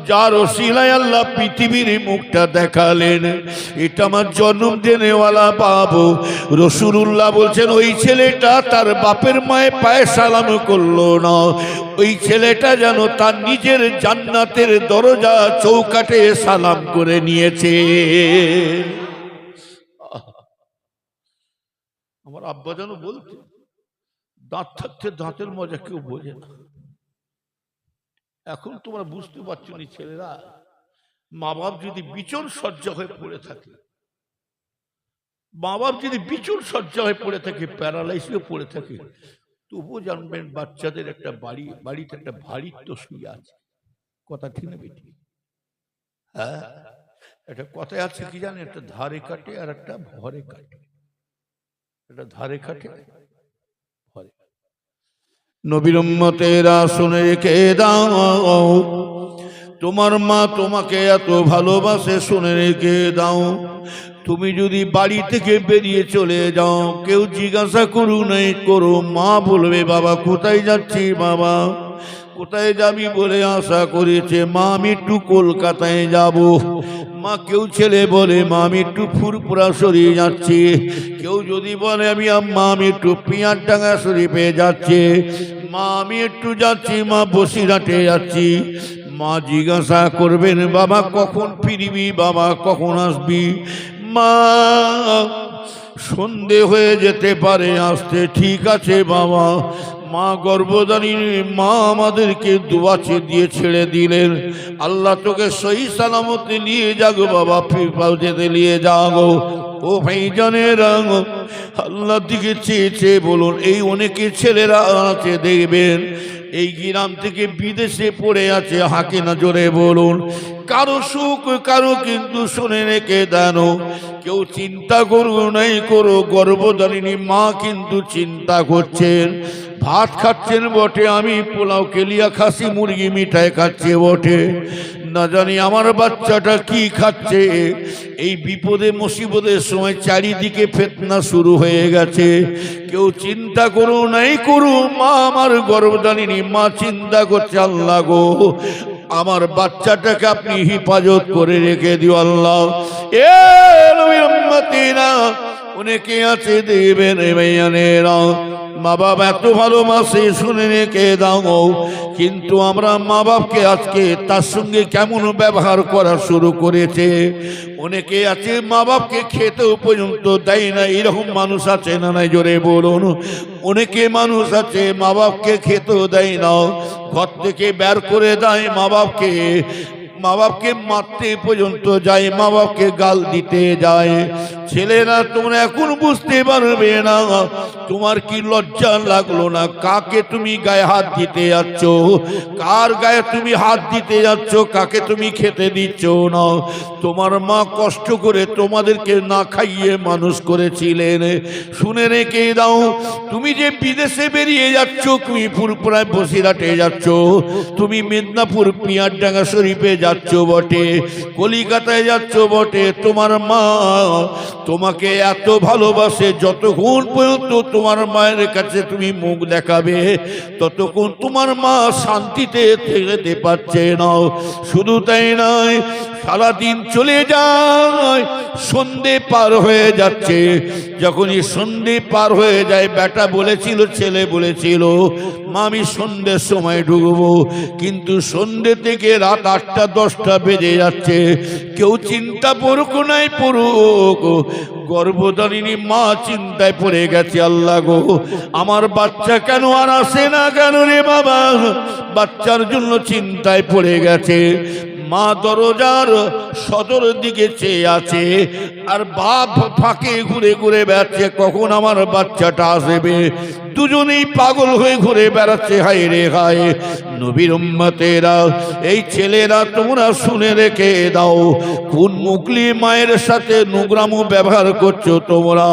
যার ওসিলায় আল্লাহ পৃথিবীর মুখটা দেখালেন, এটা আমার জন্ম দেনেওয়ালা বাবু। রাসূলুল্লাহ বলছেন ওই ছেলেটা তার বাপের মায়ের পায়ে সালাম করলো না, ওই ছেলেটা যেন তার নিজের জান্নাতের দরজা চৌকাঠে সালাম করে নিয়েছে। আমার আব্বা যেন বলতে, দাঁত থাকতে দাঁতের মজা কেউ বোঝে না। এখন তোমরা বুঝতে পারছো না ছেলেরা, মা বাপ যদি বিচন সজ্জা হয়ে পড়ে থাকে, মা বাপ যদি বিচন সজ্জা হয়ে পড়ে থাকে, প্যারালাইসিসে পড়ে থাকে, তবুও জানবেন বাচ্চাদের একটা বাড়িতে একটা ভারিত্ব শুয়ে আছে। কথা ঠিক না বেটি? হ্যাঁ, একটা কথায় আছে কি জানেন, একটা ধারে কাটে আর একটা ভরে কাটে, একটা ধারে কাটে ভরে। নবীর উম্মতেরা শুনে রেখে দাও, তোমার মা তোমাকে এত ভালোবাসে, শুনে রেখে দাও। তুমি যদি বাড়ি থেকে বেরিয়ে চলে যাও, কেউ জিজ্ঞাসা করুক নাই করো, মা বলবে বাবা কোথায় যাচ্ছি, বাবা কোথায় যাবি বলে আশা করেছে, মা আমি একটু কলকাতায় যাব। মা কেউ ছেলে বলে মা আমি একটু ফুরপুরা শরীফ যাচ্ছি, কেউ যদি বলে মা আমি একটু পিয়ারডাঙ্গা শরীফে যাচ্ছি, মা আমি একটু যাচ্ছি, মা বসিরহাটে যাচ্ছি। মা জিজ্ঞাসা করবেন বাবা কখন ফিরবি, বাবা কখন আসবি। মা সন্ধে হয়ে যেতে পারে, আসতে ঠিক আছে বাবা। মা গর্ভধারিণী মা আমাদেরকে দুয়াচে দিয়ে ছেড়ে দিলেন, আল্লাহ তোকে সহি সালামতে নিয়ে যাগো বাবা, ফিরপাও যেতে নিয়ে যাগো। ও ভাই জানের আল্লাহ দিকে চেয়ে বলুন, এই অনেকে ছেলেরা আছে দেখবেন এই গ্রাম থেকে বিদেশে পড়ে আছে, হাঁকে না জোরে বলুন। কারো সুখ কারো কিন্তু শুনে রেখে দেন, কেউ চিন্তা করো নাই করো, গর্ভধারিণী মা কিন্তু চিন্তা করছেন। ভাত খাচ্ছেন বটে, আমি পোলাও কেলিয়া খাসি মুরগি মিঠাই খাচ্ছে বটে, না জানি আমার বাচ্চাটা কি খাচ্ছে। এই বিপদে মুসিবতের সময় চারিদিকে ফিতনা শুরু হয়ে গেছে, কেউ চিন্তা করো নাই করো, মা আমার গর্ভধারিণী মা চিন্তা করছে আল্লাহ গো আমার বাচ্চাটাকে আপনি হেফাজত করে রেখে দিও আল্লাহ। এ নবীর উম্মতিরা অনেকে আছে দেবেন ভাইয়ানেরা, মা বাপ এত ভালোবাসে শুনে রেখে দাও, কিন্তু আমরা মা বাপকে আজকে তার সঙ্গে কেমন ব্যবহার করা শুরু করেছে। অনেকে আছে মা বাপকে খেতেও পর্যন্ত দেয় না, এরকম মানুষ আছে না নাই জোরে বলুন। অনেকে মানুষ আছে মা বাপকে খেতেও দেয় না, ঘর থেকে বের করে দেয়, মা বাপকে মারতে পর্যন্ত যায়, মা বাপকে গাল দিতে যায়। ছেলেরা তোমরা এখন বুঝতে পারবে না, তোমার কি লজ্জা লাগলো না? কাকে তুমি গায়ে হাত দিতে যাচ্ছ? কার গায়ে তুমি হাত দিতে যাচ্ছ? কাকে তুমি খেতে দিচ্ছ না? তোমার মা কষ্ট করে তোমাদেরকে না খাইয়ে মানুষ করেছিলেন। শুনে রেখে দাও, তুমি যে বিদেশে বেরিয়ে যাচ্ছ, তুমি ফুরপুরায় বসিরহাটে যাচ্ছ, তুমি মেদিনীপুর পিয়ারডাঙ্গা শরীফে যাচ্ছ বটে, কলিকাতায় যাচ্ছ বটে, তোমার মা তোমাকে এত ভালোবাসে, যতক্ষণ পর্যন্ত তোমার মায়ের কাছে তুমি মুখ দেখাবে ততক্ষণ তোমার মা শান্তিতে যেতে পারছে না। শুধু তাই নয়, সারাদিন চলে যায়, সন্ধে পার হয়ে যাচ্ছে। যখনই সন্ধে পার হয়ে যায়, বেটা বলেছিল, ছেলে বলেছিল, মা আমি সন্ধ্যের সময় ঢুকবো, কিন্তু সন্ধ্যে থেকে রাত 8টা 10টা বেজে যাচ্ছে। কেউ চিন্তা পড়ুক নাই পড়ুক, গর্ভধারিণী মা চিন্তায় পড়ে গেছে, আল্লাহ গো আমার বাচ্চা কেন আর আসে না কেন রে বাবা? বাচ্চার জন্য চিন্তায় পড়ে গেছে। মা দরজার সদর দিকে চেয়ে আছে, আর বাপ ফাঁকে ঘুরে ঘুরে বেড়াচ্ছে, কখন আমার বাচ্চাটা আসবে। দুজনেই পাগল হয়ে ঘুরে বেড়াচ্ছে। হায় রে হায়, নবীর উম্মতেরা, এই ছেলেরা তোমরা শুনে রেখে দাও, কোন মুকলি মায়ের সাথে নোংরামো ব্যবহার করছো তোমরা।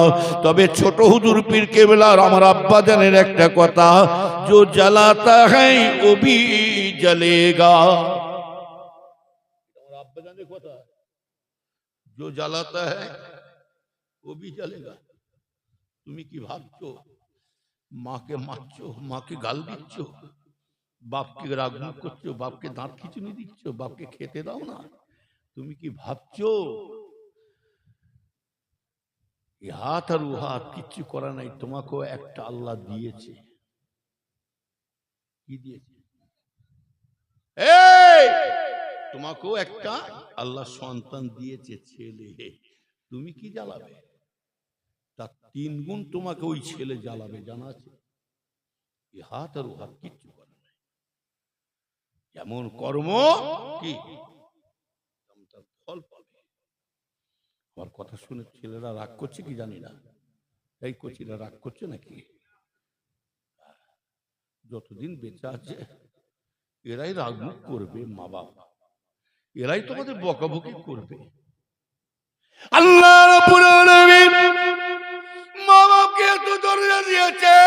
তবে ছোট হুজুর পীর কেবলার আমার আব্বা জানের একটা কথা, जो जलाता है वो भी जलेगा। আব্বা জানের কথা, जो जलाता है वो भी जलेगा। তুমি কি ভাবছো মাকে মারছো, মাকে গাল দিচ্ছ, বাপকে রাগমুখ করছো, বাপকে দাঁত খিচুনি দিচ্ছ, বাপকে খেতে দাও না? তুমি কি ভাবছো এই হাত আর ও হাত কিচ্ছু করা নাই? তোমাকেও একটা আল্লাহ দিয়েছে। কি দিয়েছে? তোমাকেও একটা আল্লাহ সন্তান দিয়েছে, ছেলে। তুমি কি জ্বালাবে? তার 3 গুণ তোমাকে ওই ছেলে জ্বালাবে, জানা আছে? এই হাত আর ও হাত কিচ্ছু করে নাই। যেমন কর্ম কি তার ফল পাবে। আমার কথা শুনে ছেলেরা রাগ করছে কি জানি না, এই কচিরা রাগ করছে নাকি? যতদিন বেঁচে আছে এরাই রাগমুখ করবে, মা বাপ এরাই তোমাদের বকাবকি করবে। আল্লাহ রাব্বুল আলামিন মা বাপকে এত দরজা দিয়েছে।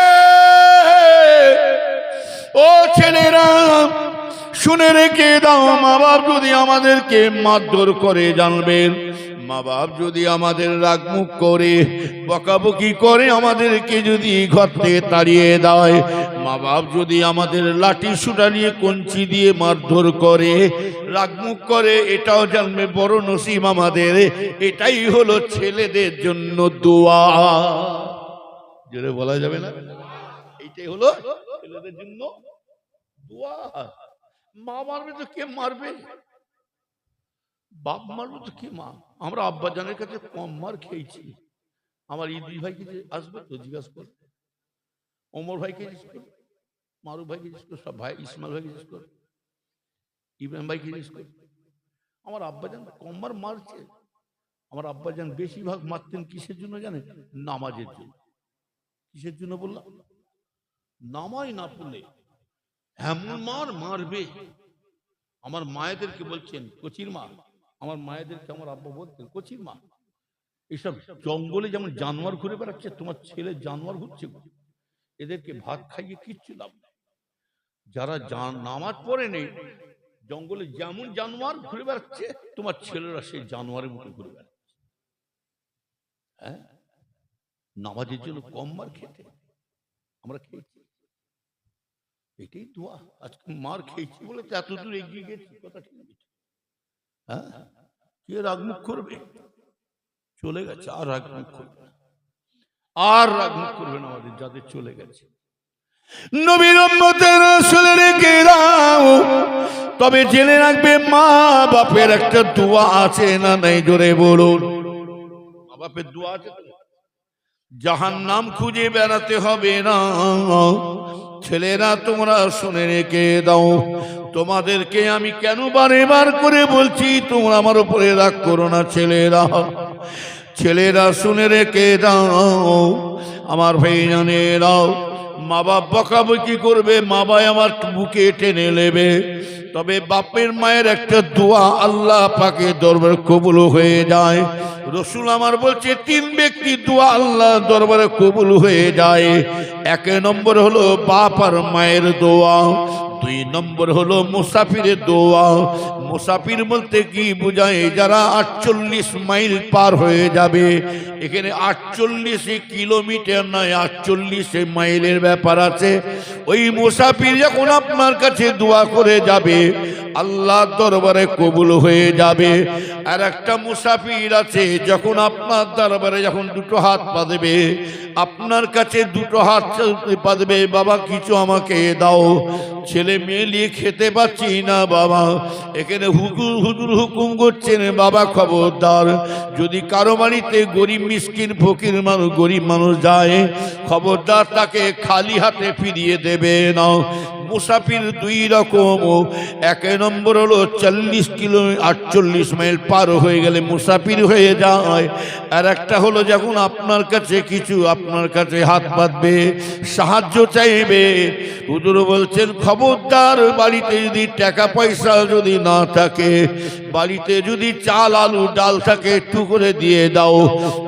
ও ছেলেরা শুনে রেখে দাও, মা বাপ যদি আমাদেরকে মারধর করে জানবেন, মা বাপ যদি আমাদের রাগমুখ করে বকাবকি করে, আমাদেরকে যদি ঘর থেকে তাড়িয়ে দেয়, মা বাপ যদি আমাদের লাঠি সুটা নিয়ে কঞ্চি দিয়ে মারধর করে রাগমুখ করে, এটাও জানবে বড় নসিব আমাদের। এটাই হলো ছেলেদের জন্য দোয়া। জোরে বলা যাবে না? এইটাই হলো ছেলেদের জন্য দোয়া। মা মারবে তো কে মারবে? বাপ মারবে তো কে? মা। আমরা আব্বা জানের কাছে কম মার খেয়েছি। আমার ইদ্রিস ভাইকে আসবে তো জিজ্ঞাসা করবে, ওমর ভাইকে জিজ্ঞেস করবে, মারুফ ভাইকে জিজ্ঞেস করবে, সব ভাই, ইসমাইল ভাইকে জিজ্ঞেস করবে, ইব্রাহিম ভাইকে জিজ্ঞেস করবে। আমার আব্বাজান কম মার মারছে। আমার আব্বাজান বেশিরভাগ মারতেন কিসের জন্য জানেন? নামাজের জন্য। কিসের জন্য বললাম? নামাজ না পড়লে এমন মার মারবে। আমার মায়েদেরকে বলছেন কচির মা, আমার মায়েদেরকে আমার আব্বা বলতেন কচির মা, এইসব জঙ্গলে যেমন জানোয়ার ঘুরে বেড়াচ্ছে, তোমার ছেলে জানোয়ার ঘুরছে, এদেরকে ভাত খাইয়ে কিচ্ছু লাভ নেই। যারা নামাজ পড়ে নেই, জঙ্গলে যেমন জানোয়ার ঘুরে বেড়াচ্ছে, তোমার ছেলেরা সেই জানোয়ারের মতো ঘুরে বেড়াচ্ছে। হ্যাঁ, নামাজের জন্য কম মার খেতে আমরা খেয়েছি। এটাই দোয়া। আজকে মার খেয়েছি বলে তো এত দূর এগিয়ে গেছি, কথা ঠিক আছে? হ্যাঁ, কে রাগমুখ করবে? চলে গেছে, আর রাগমুখ করবে না, আর রাগমুখ করবে না আমাদের যাদের চলে গেছে। নবীর উম্মতের শুনে রেখে দাও, তবে জেনে রাখবে মা বাপের একটা দোয়া আছে না নাই? জোরে বলুন। মা বাপের দোয়া আছে। জাহান্নাম খুঁজে বেড়াতে হবে না। ছেলেরা তোমরা শুনে রেখে দাও, তোমাদেরকে আমি কেন বারে বার করে বলছি, তোমরা আমার উপরে রাগ করো না ছেলেরা। ছেলেরা শুনে রেখে দাও, আমার ভাইজানেরাও, মা বাপ বকাবকি করবে, মা বাপ আমার বুকে টেনে নেবে, তবে বাপের মায়ের একটা দোয়া আল্লাহ পাকে দরবারে কবুল হয়ে যায়। রসুল আমার বলছে 3 ব্যক্তি দোয়া আল্লাহ দরবারে কবুল হয়ে যায়। 1 নম্বর হলো বাপ আর মায়ের দোয়া, 2 নম্বর হলো মুসাফিরের দোয়া। মুসাফির বলতে কি বোঝায়? যারা 48 মাইল পার হয়ে যাবে। এখানে 48 কিলোমিটার নয়, 48 মাইলের ব্যাপার আছে। ওই মুসাফির যখন আপনার কাছে দোয়া করে যাবে, আল্লাহ দরবারে কবুল হয়ে যাবে। আর একটা মুসাফির আছে, যখন আপনার দরবারে যখন 2 হাত পাতবে, আপনার কাছে 2 হাত পাতবে, বাবা কিছু আমাকে দাও, ছেলে মেয়ে নিয়ে খেতে পাচ্ছি না বাবা। এখানে হুজুর হুকুম করছেন, বাবা খবরদার, যদি কারো বাড়িতে গরিব মিসকিন ফকির মানুষ গরিব মানুষ যায়, খবরদার তাকে খালি হাতে ফিরিয়ে দেবে না। মুসাফির 2 রকম। 1 নম্বর হলো 48 মাইল পার হয়ে গেলে মুসাফির হয়ে যায়। আর একটা হলো যখন আপনার কাছে কিছু আপনার কাছে হাত পাতবে, সাহায্য চাইবে, হুজুর বলছেন খবরদার, বাড়িতে যদি টাকা পয়সা যদি না থাকে, বাড়িতে যদি চাল আলু ডাল থাকে একটু করে দিয়ে দাও,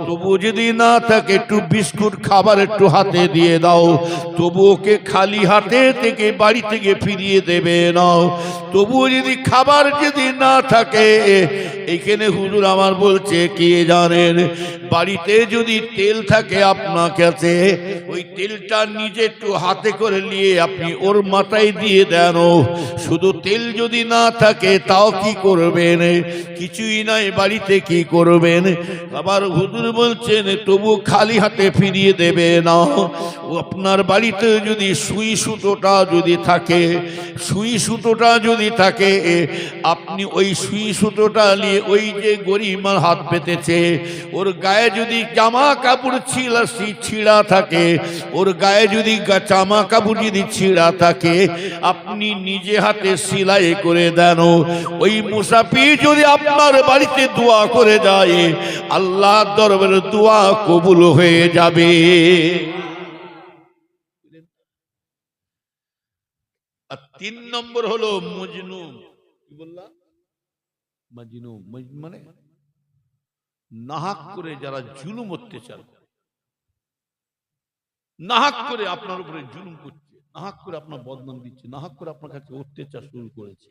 তবু যদি না থাকে একটু বিস্কুট খাবার একটু হাতে দিয়ে দাও, তবু ওকে খালি হাতে থেকে বাড়ি থেকে ফিরিয়ে দেবে না। তবু যদি খাবার যদি না থাকে, এইখানে হুজুর আমার বলছে কি জানেন, বাড়িতে যদি তেল থাকে আপনার কাছে, ওই তেলটা নিজে একটু হাতে করে নিয়ে আপনি ওর মাথায় দিয়ে দেন। শুধু তেল যদি না থাকে তাও কি করবেন? কিছুই নাই, বাড়িতে কি করবেন? আবার হুজুর বলছেন তবু খালি হাতে ফিরিয়ে দেবে না। আপনার বাড়িতে যদি সুই সুতোটা যদি থাকে, সুই সুতোটা যদি থাকে, আপনি ওই সুই সুতোটা নিয়ে ওই যে গরিব হাত পেতেছে, ওর গায়ে যদি জামা কাপড় ছিঁড়া থাকে, ওর গায়ে যদি জামা কাপড় যদি ছিঁড়া থাকে, আপনি নিজে হাতে সেলাই করে দেন। ওই মুসাফির যদি আপনার বাড়িতে দোয়া করে যায়, আল্লাহ দরবারে দোয়া কবুল হয়ে যাবে। আর 3 নম্বর হলো মজনু। কি বললাম? মজনু মানে নাহাক করে যারা জুলুম অত্যাচার করে, নাহাক করে আপনার উপরে জুলুম করছে, নাহাক করে আপনার বদনাম দিচ্ছে, নাহাক করে আপনার কাছে অত্যাচার শুরু করেছে,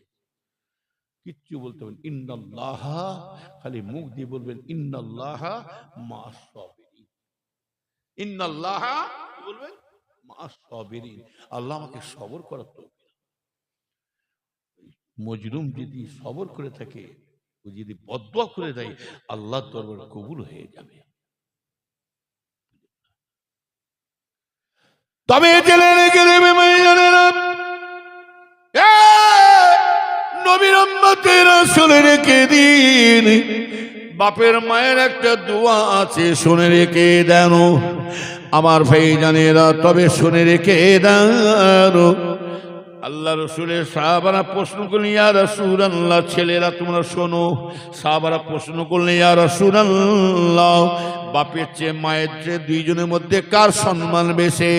কিচ্ছু বলতে পারেন ইন্নাল্লাহ, খালি মুখ দিয়ে বলবেন ইন্নাল্লাহ মা'আস সাবিরিন, ইন্নাল্লাহ বলবেন মা'আস সাবিরিন, আল্লাহ আমাকে সবর করার তৌফিক। মজলুম যদি সবর করে থাকে, ও যদি বদদুয়া করে দেয়, আল্লাহর দরবারে কবুল হয়ে যাবে। তবে জেনে রেখে দেবে ভাইজানেরা, নবীর উম্মতেরা শুনে রেখে দিন, বাপের মায়ের একটা দোয়া আছে, শুনে রেখে দেন আমার ভাইজানেরা, তবে শুনে রেখে দেন। আল্লাহ রসুলের সাহাবারা প্রশ্ন করলেন, ইয়া রাসূলুল্লাহ, ছেলেরা তোমরা শোনো, সাহাবারা প্রশ্ন করলেন, ইয়া রাসূলুল্লাহ, বাপের চেয়ে মায়ের চেয়ে 2 জনের মধ্যে কার সম্মান বেশি?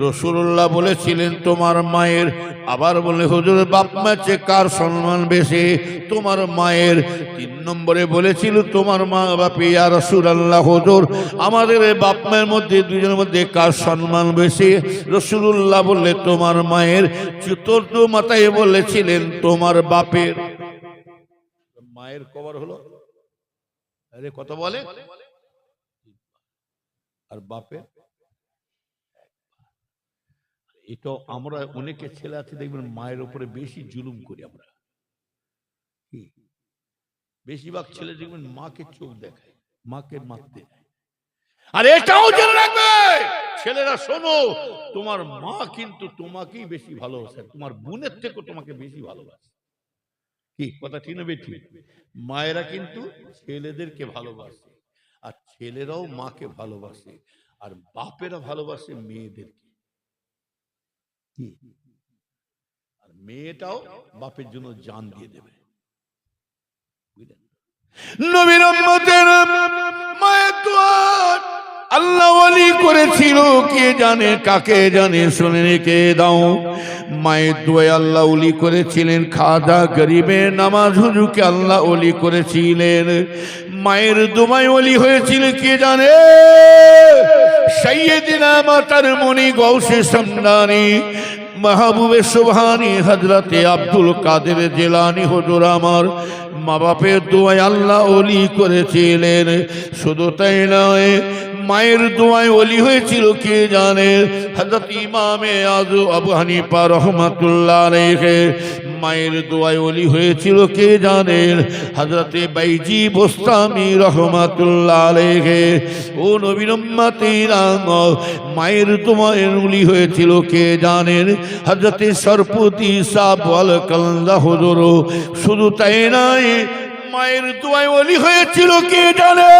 রাসূলুল্লাহ বলেছিলেন তোমার মায়ের। আবার বলে হুজুর বাপ মায়ের চেয়ে কার সম্মান বেশি? তোমার মায়ের। 3 নম্বরে বলেছিল তোমার মা বাপে। ইয়া রাসূলুল্লাহ, হুজুর আমাদের বাপ মায়ের মধ্যে 2 জনের মধ্যে কার সম্মান বেশি? রাসূলুল্লাহ বললে তোমার মায়ের। 4th মাথায় বলেছিলেন তোমার বাপের। মায়ের কবর হলো, আরে কত বলে, আর বাপের। এটা আমরা অনেকে ছেলে আছে দেখবেন মায়ের উপরে বেশি জুলুম করি আমরা। কি বেশিরভাগ ছেলে দেখবেন মাকে চোখ দেখায়, মাকে মারতে যায়। আর এটাও জেনে রাখবে ছেলেরা, শোনো, তোমার মা কিন্তু তোমাকেই বেশি ভালোবাসে, তোমার বোনের থেকে তোমাকে বেশি ভালোবাসে। কি কথা ঠিক না বেঠি? মায়েরা কিন্তু ছেলেদেরকে ভালোবাসে, আর ছেলেরাও মাকে ভালোবাসে, আর বাপেরা ভালোবাসে মেয়েদেরকে। কি আর মেয়েটাও বাপের জন্য জান দিয়ে দেবে। বুঝলেন? নবীর উম্মতের মায়ের দোয়া আল্লাহ ওলি করেছিল, কে জানে কাকে জানে, শুনে রেখে দাও। মায়ের দোয়ায় আল্লাহ ওলি করেছিলেন খাজা গরিবের নামাজ হুজুরকে আল্লাহ ওলি করেছিলেন। মায়ের দোয়ায় ওলি হয়েছিল কে জানে, সাইয়েদিনা মাতার মনি গৌসে সমদানি মাহবুবে সুবহানি হযরতে আব্দুল কাদের জিলানী হুজুর আমার মা বাপের দোয়ায় আল্লাহ ওলি করেছিলেন। শুধু তাই নয়, মায়ের দোয়ায় ওলি হয়েছিল কে জানে, হযরত ইমামে আযম আবু হানিফা রাহমাতুল্লাহ আলাইহি মায়ের দোয়ায় ওলি হয়েছিল কে জানেন, হযরতে বাইজি বোস্তামি রাহমাতুল্লাহ আলাইহি। ও নবীর উম্মতিরা, মায়ের দোয়ায় ওলি হয়েছিল কে জানেন, হযরতে সরপুতি সাহেব ওয়াল কালন্দা হুজুর। শুধু তাই নয়, মায়ের দোয়ায় ওলি হয়েছিল কে জানে,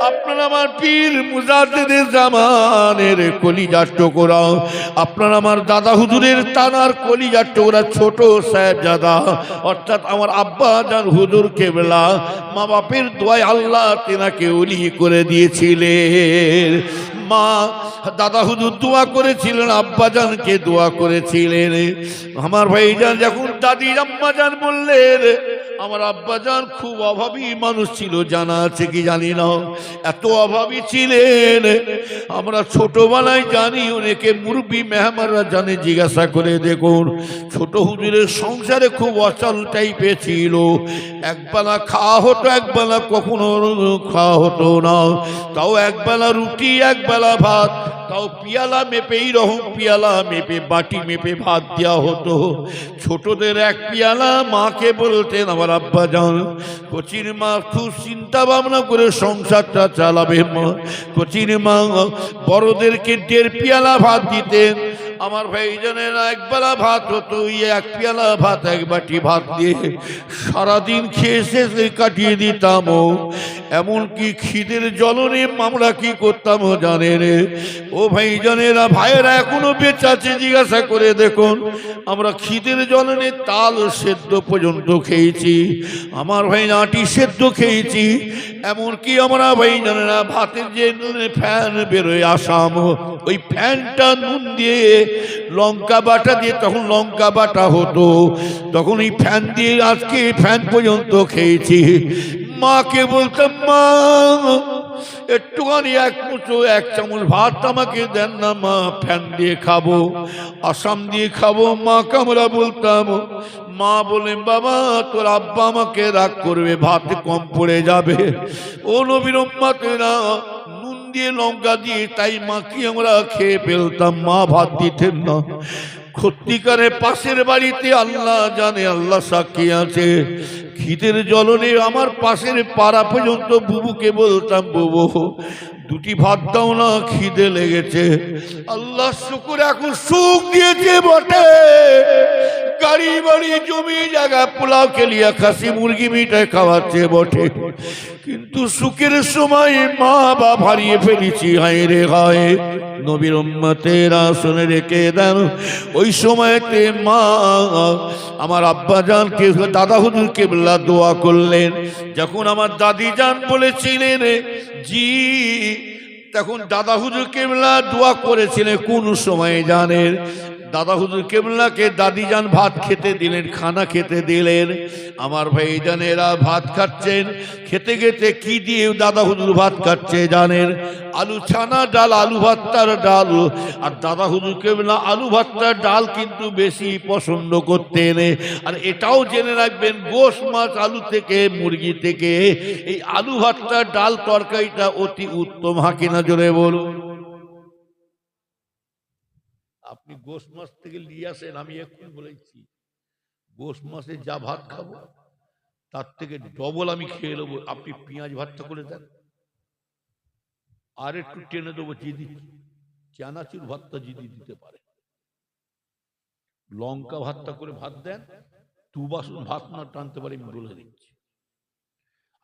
আপনার আমার পীর মুজাদ্দিদে জামানের কলিজার টুকরা, আপনার আমার দাদা হুজুরের তানার কলিজার টুকরা ছোট সাহেবজাদা, অর্থাৎ আমার আব্বা জান হুজুর কেবলা মা বাপের দোয়ায় আল্লাহ তেনাকে ওলি করে দিয়েছিলেন। মা দাদা হুজুর দোয়া করেছিলেন, আব্বা জানকে দোয়া করেছিলেন। আমার ভাইজান যখন দাদি আম্মা জান বললেন, আমার আব্বাজান খুব অভাবী মানুষ ছিল, জানা আছে কি জানি না, এত অভাবী ছিলেন আমরা ছোটবেলায় জানি। অনেকে মুরব্বী মেহমানরা জানে, জিজ্ঞাসা করে দেখুন। ছোট হুজুরের সংসারে খুব অচল টাইপের ছিল, একবেলা খাওয়া হতো, একবেলা কখনো খাওয়া হতো না, তাও একবেলা রুটি একবেলা ভাত, তাও পিয়ালা মেপে, এইরকম পিয়ালা মেপে বাটি মেপে ভাত দেওয়া হতো। ছোটদের এক পিয়ালা মাকে বলতেন আমার আব্বা জান। কচির মা খুব চিন্তা ভাবনা করে সংসারটা চালাবে মা, কচির মা বড়দেরকে 1.5 পিয়ালা ভাত দিতেন। আমার ভাইজানেরা একবেলা ভাত হতো, এক পিয়ালা ভাত এক বাটি ভাত দিয়ে সারাদিন খেয়ে শেষে কাটিয়ে দিতাম। এমনকি খিদের জ্বলনে আমরা কি করতাম জানেন, ও ভাইজানেরা ভাইয়েরা এখনো বেঁচে আছে, জিজ্ঞাসা করে দেখুন। আমরা খিদের জ্বলনে তাল সেদ্ধ পর্যন্ত খেয়েছি, আমার ভাই আটি সেদ্ধ খেয়েছি। এমনকি আমরা ভাইজানেরা ভাতের যে ফ্যান বেরোয় আসাম, ওই ফ্যানটা নুন দিয়ে লঙ্কা বাটা দিয়ে, তখন লঙ্কা বাটা হতো, তখন এই ফ্যান দিয়ে আজকে ফ্যান পর্যন্ত খেয়েছি। মাকে বলতাম, মা একটুখানি এক মুঠো এক চামচ ভাত আমাকে দেন না মা, ফ্যান দিয়ে খাবো, আসাম দিয়ে খাবো। মাকে আমরা বলতাম, মা বলে বাবা তোর আব্বা আমাকে রাগ করবে, ভাত কম পড়ে যাবে। ও নবীর উম্মতেরা, নুন দিয়ে লঙ্কা দিয়ে তাই মাকে আমরা খেয়ে ফেলতাম, মা ভাত দিতেন না। সত্যিকারে পাশের বাড়িতে আল্লাহ জানে, আল্লাহ সাক্ষী আছে, খিদের জ্বলনে আমার পাশের পাড়া পর্যন্ত বুবুকে বলতাম, বুবু 2টি ভাত দাও না, খিদে লেগেছে। আল্লাহ শুকুর এখন সুখ দিয়েছে বটে, গাড়ি বাড়ি জমি জায়গা পোলাও খেলিয়া খাসি মুরগি মিঠাই খাওয়াচ্ছে বটে, কিন্তু সুখের সময় মা বাপ হারিয়ে ফেলেছি। হায় রে হায়, নবীর উম্মতেরা শুনে রেখে দেন। ওই সময়তে মা আমার আব্বা জানকে দাদা হুজুর কেবলা দোয়া করলেন। যখন আমার দাদি জান বলেছিলেন জি, তখন দাদা হুজুর কেবলা দোয়া করেছিলেন কোন সময় জানেন? দাদা হুজুর কেবলাকে দাদি জান ভাত খেতে দিলেন, খানা খেতে দিলেন। আমার ভাইজানেরা ভাত খাচ্ছেন, খেতে খেতে কি দিয়ে দাদা হুজুর ভাত খাচ্ছে জানেন? আলু ছানা ডাল, আলু ভর্তার ডাল। আর দাদা হুজুর কেবলা আলু ভর্তার ডাল কিন্তু বেশি পছন্দ করতেন। আর এটাও জেনে রাখবেন, গোশ মাছ আলু থেকে মুরগি থেকে এই আলু ভর্তার ডাল তরকারিটা অতি উত্তম। হাকিনা জোরে বলুন। আপনি গোশ মাছ থেকে নিয়ে আসেন, আমি এখন বলেছি গোশ মাছে যা ভাত খাবো তার থেকে ডবল আমি খেয়ে নেবো। আপনি পেঁয়াজ ভাতটা করে দেন, আর একটু টেনে দেবো জিদি, চানাচুর ভাতটা জিদি দিতে পারে। লঙ্কা ভাতটা করে ভাত দেন, 2 বাসন ভাত না টানতে পারে, আমি বলে দিচ্ছি।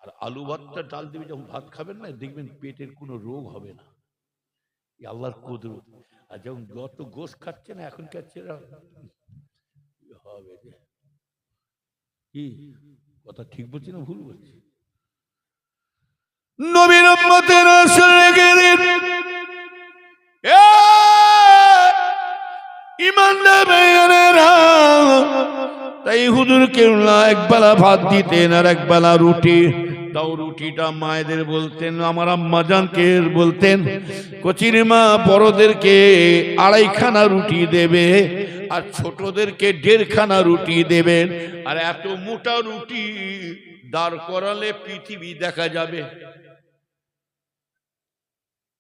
আর আলু ভাতটা ডাল দিবে, যখন ভাত খাবেন না দেখবেন পেটের কোনো রোগ হবে না, আল্লাহর কুদরত। আর যখন যত গোশ খাচ্ছে না এখন খাচ্ছে হবে, কি কথা ঠিক বলছি না ভুল বলছি? নবীর উম্মতের আসলে গেলেন ইমানদার ভাইয়েরা। তাই হুজুর কেবলা একবেলা ভাত দিতেন আর একবেলা রুটি। তাও রুটিটা মায়েদের বলতেন, আমার আম্মা জানকে বলতেন কচির মা বড়দেরকে 2.5 খানা রুটি দেবে আর ছোটদেরকে 1.5 খানা রুটি দেবেন। আর এত মোটা রুটি দাঁড় করালে পৃথিবী দেখা যাবে।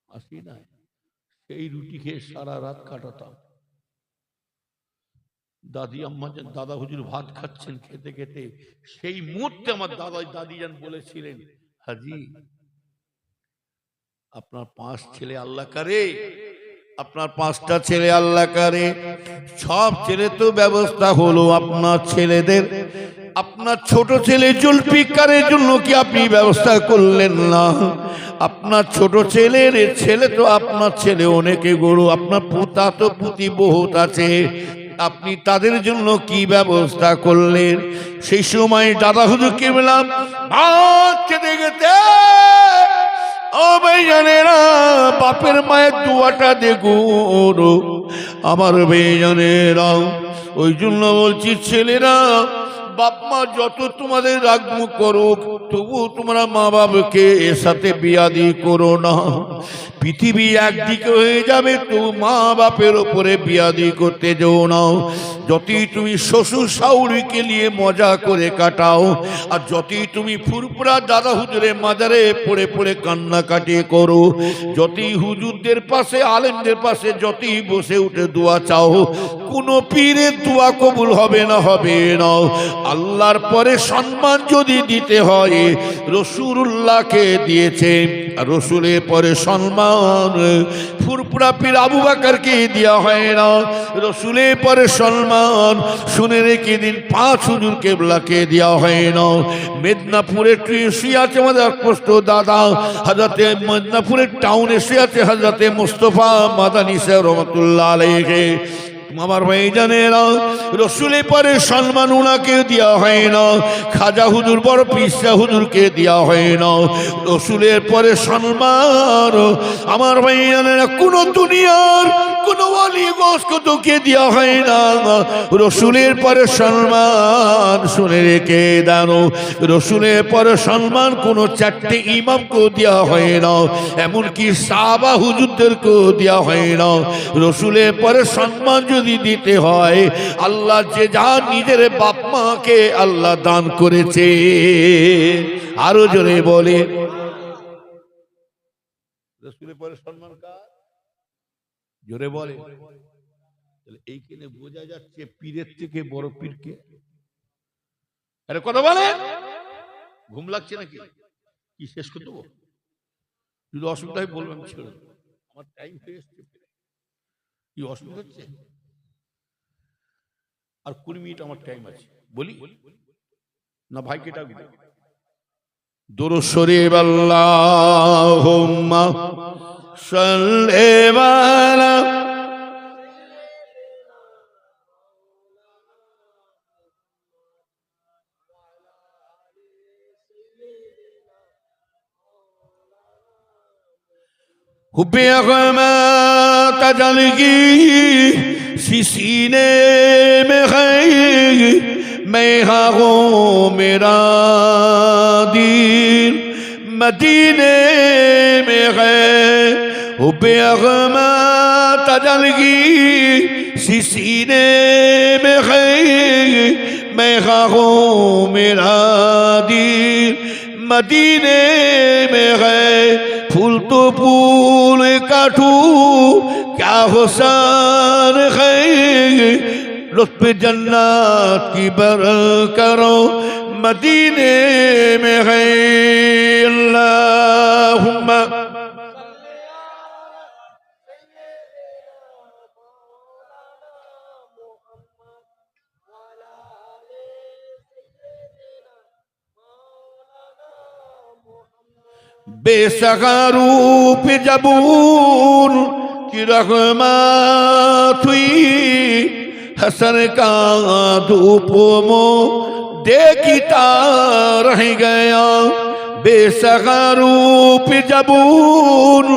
আসি না, সেই রুটি খেয়ে সারা রাত কাটাতাম। দাদি আম্মা যান, দাদা হুজুর ভাত খাচ্ছেন, খেতে খেতে সেই মুহূর্তে আমার দাদি যান বলেছিলেন, হাজি আপনার 5 ছেলে আল্লাহ করে, আপনার 5টা ছেলে আল্লাহ করে, সব ছেলে তো ব্যবস্থা হলো, আপনার ছেলেদের, আপনার ছোট ছেলে জুলফিকারের জন্য কি আপনি ব্যবস্থা করলেন না? আপনার ছোট ছেলের ছেলে তো আপনার ছেলে অনেকে গরু, আপনার পুতা তো পুতি বহুত আছে, আপনি তাদের জন্য কি ব্যবস্থা করলেন? সেই সময় দাদা হুজুরকে বললাম ভাত খেতে খেতে ও ভাইজানেরা বাপের মায়ের দোয়াটা দেখুন আমার ভাইজানেরা। ওই জন্য বলছি ছেলেরা, বাপ মা যত তোমাদের রাগম করুক তবু তোমরা মা বাবাকে এর সাথে বিয়াদি করো না। পৃথিবী একদিকে হয়ে যাবে তো মা বাপের ওপরে বিয়াদি করতে যেও না। যতই তুমি শ্বশুর শাশুড়িকে নিয়ে মজা করে কাটাও আর যতই তুমি ফুরফুরা দাদা হুজুরের মাজারে পড়ে পড়ে কান্নাকাটি করো, যতই হুজুরদের পাশে আলেমদের পাশে যতই বসে উঠে দোয়া চাও, কোনো পীরের দোয়া কবুল হবে না, হবে না। আল্লাহর পরে সম্মান যদি দিতে হয় রাসূলুল্লাহকে দিয়েছে, রসুলের পরে সম্মান ফুরফুরা পীর আবু বকরকে দেওয়া হয় না, রসুলের পরে সম্মান শুনে রেখে দিন 5 হুজুর কেবলাকে দেওয়া হয় না। মেদিনীপুরে শুয়ে আছে আমাদের কষ্ট দাদা, হযরতে মেদিনীপুরের টাউনে শুয়ে আছে হযরতে মুস্তাফা মাদানী সাহেব রহমাতুল্লাহ আলাইহি। আমার ভাইজানেরা রসুলের পরে সম্মান উনাকে দেওয়া হয় না, খাজা হুজুর বড় পিসা হুজুরকে দেওয়া হয় না। রসুলের পরে সম্মান আমার ভাইজানেরা কোন দুনিয়ার কোন ওয়ালি গোসকে দেওয়া হয় না। রসুলের পরে সম্মান শুনে রেখে দাও, রসুলের পরে সম্মান কোন 4টে ইমামকেও দেওয়া হয় না, এমনকি সাহাবা হুজুরদেরকেও দেওয়া হয় না। রসুলের পরে সম্মান যদি দিতে হয়, আল্লাহ যে যা নিজের বাপ মাকে আল্লাহ দান করেছে, আরো জোরে বলে রসুলের পরে সম্মান কার? জোরে বলে। এইখানে বোঝা যাচ্ছে পীরের থেকে বড় পীরকে। আরে কথা বলে, ঘুম লাগছে নাকি? কি শেষ করে দেবো? যদি অসুবিধা হয় বলবেন, ছেড়ে আমার টাইম হয়ে এসছে। কি অসুবিধা হচ্ছে? আর 20 মিনিট আমার টাইম আছে, বলি না ভাইকে ডাকবো? দুরূদ শরীফ আল্লাহুম্মা সাল্লি আলা हुब्बे अग़मा तजलगी सीने में है, मैं हूँ मेरा दीन मदीने में है। हुब्बे अग़मा तजलगी सीने में है, मैं हूँ मेरा दीन मदीने में है। फूल तो फूल काटू क्या हुसन है, लुत्फ जन्नत की बर करो मदीने में है। अल्लाहुम्मा बेसगारूप जबून की रहमत हुई, हसन का धूप मो देखता रह गया, बेसगारूप जबून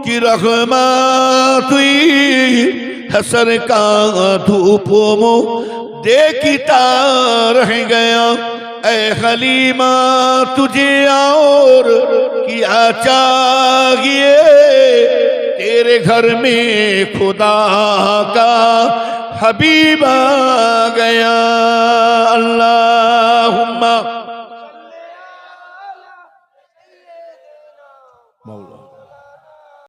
की रहमत हुई हसर का धूप मो देखता रह गया ऐ हलीमा तुझे और क्या चाहिए तेरे घर में खुदा का हबीब आ गया अल्लाहुम्मा मौला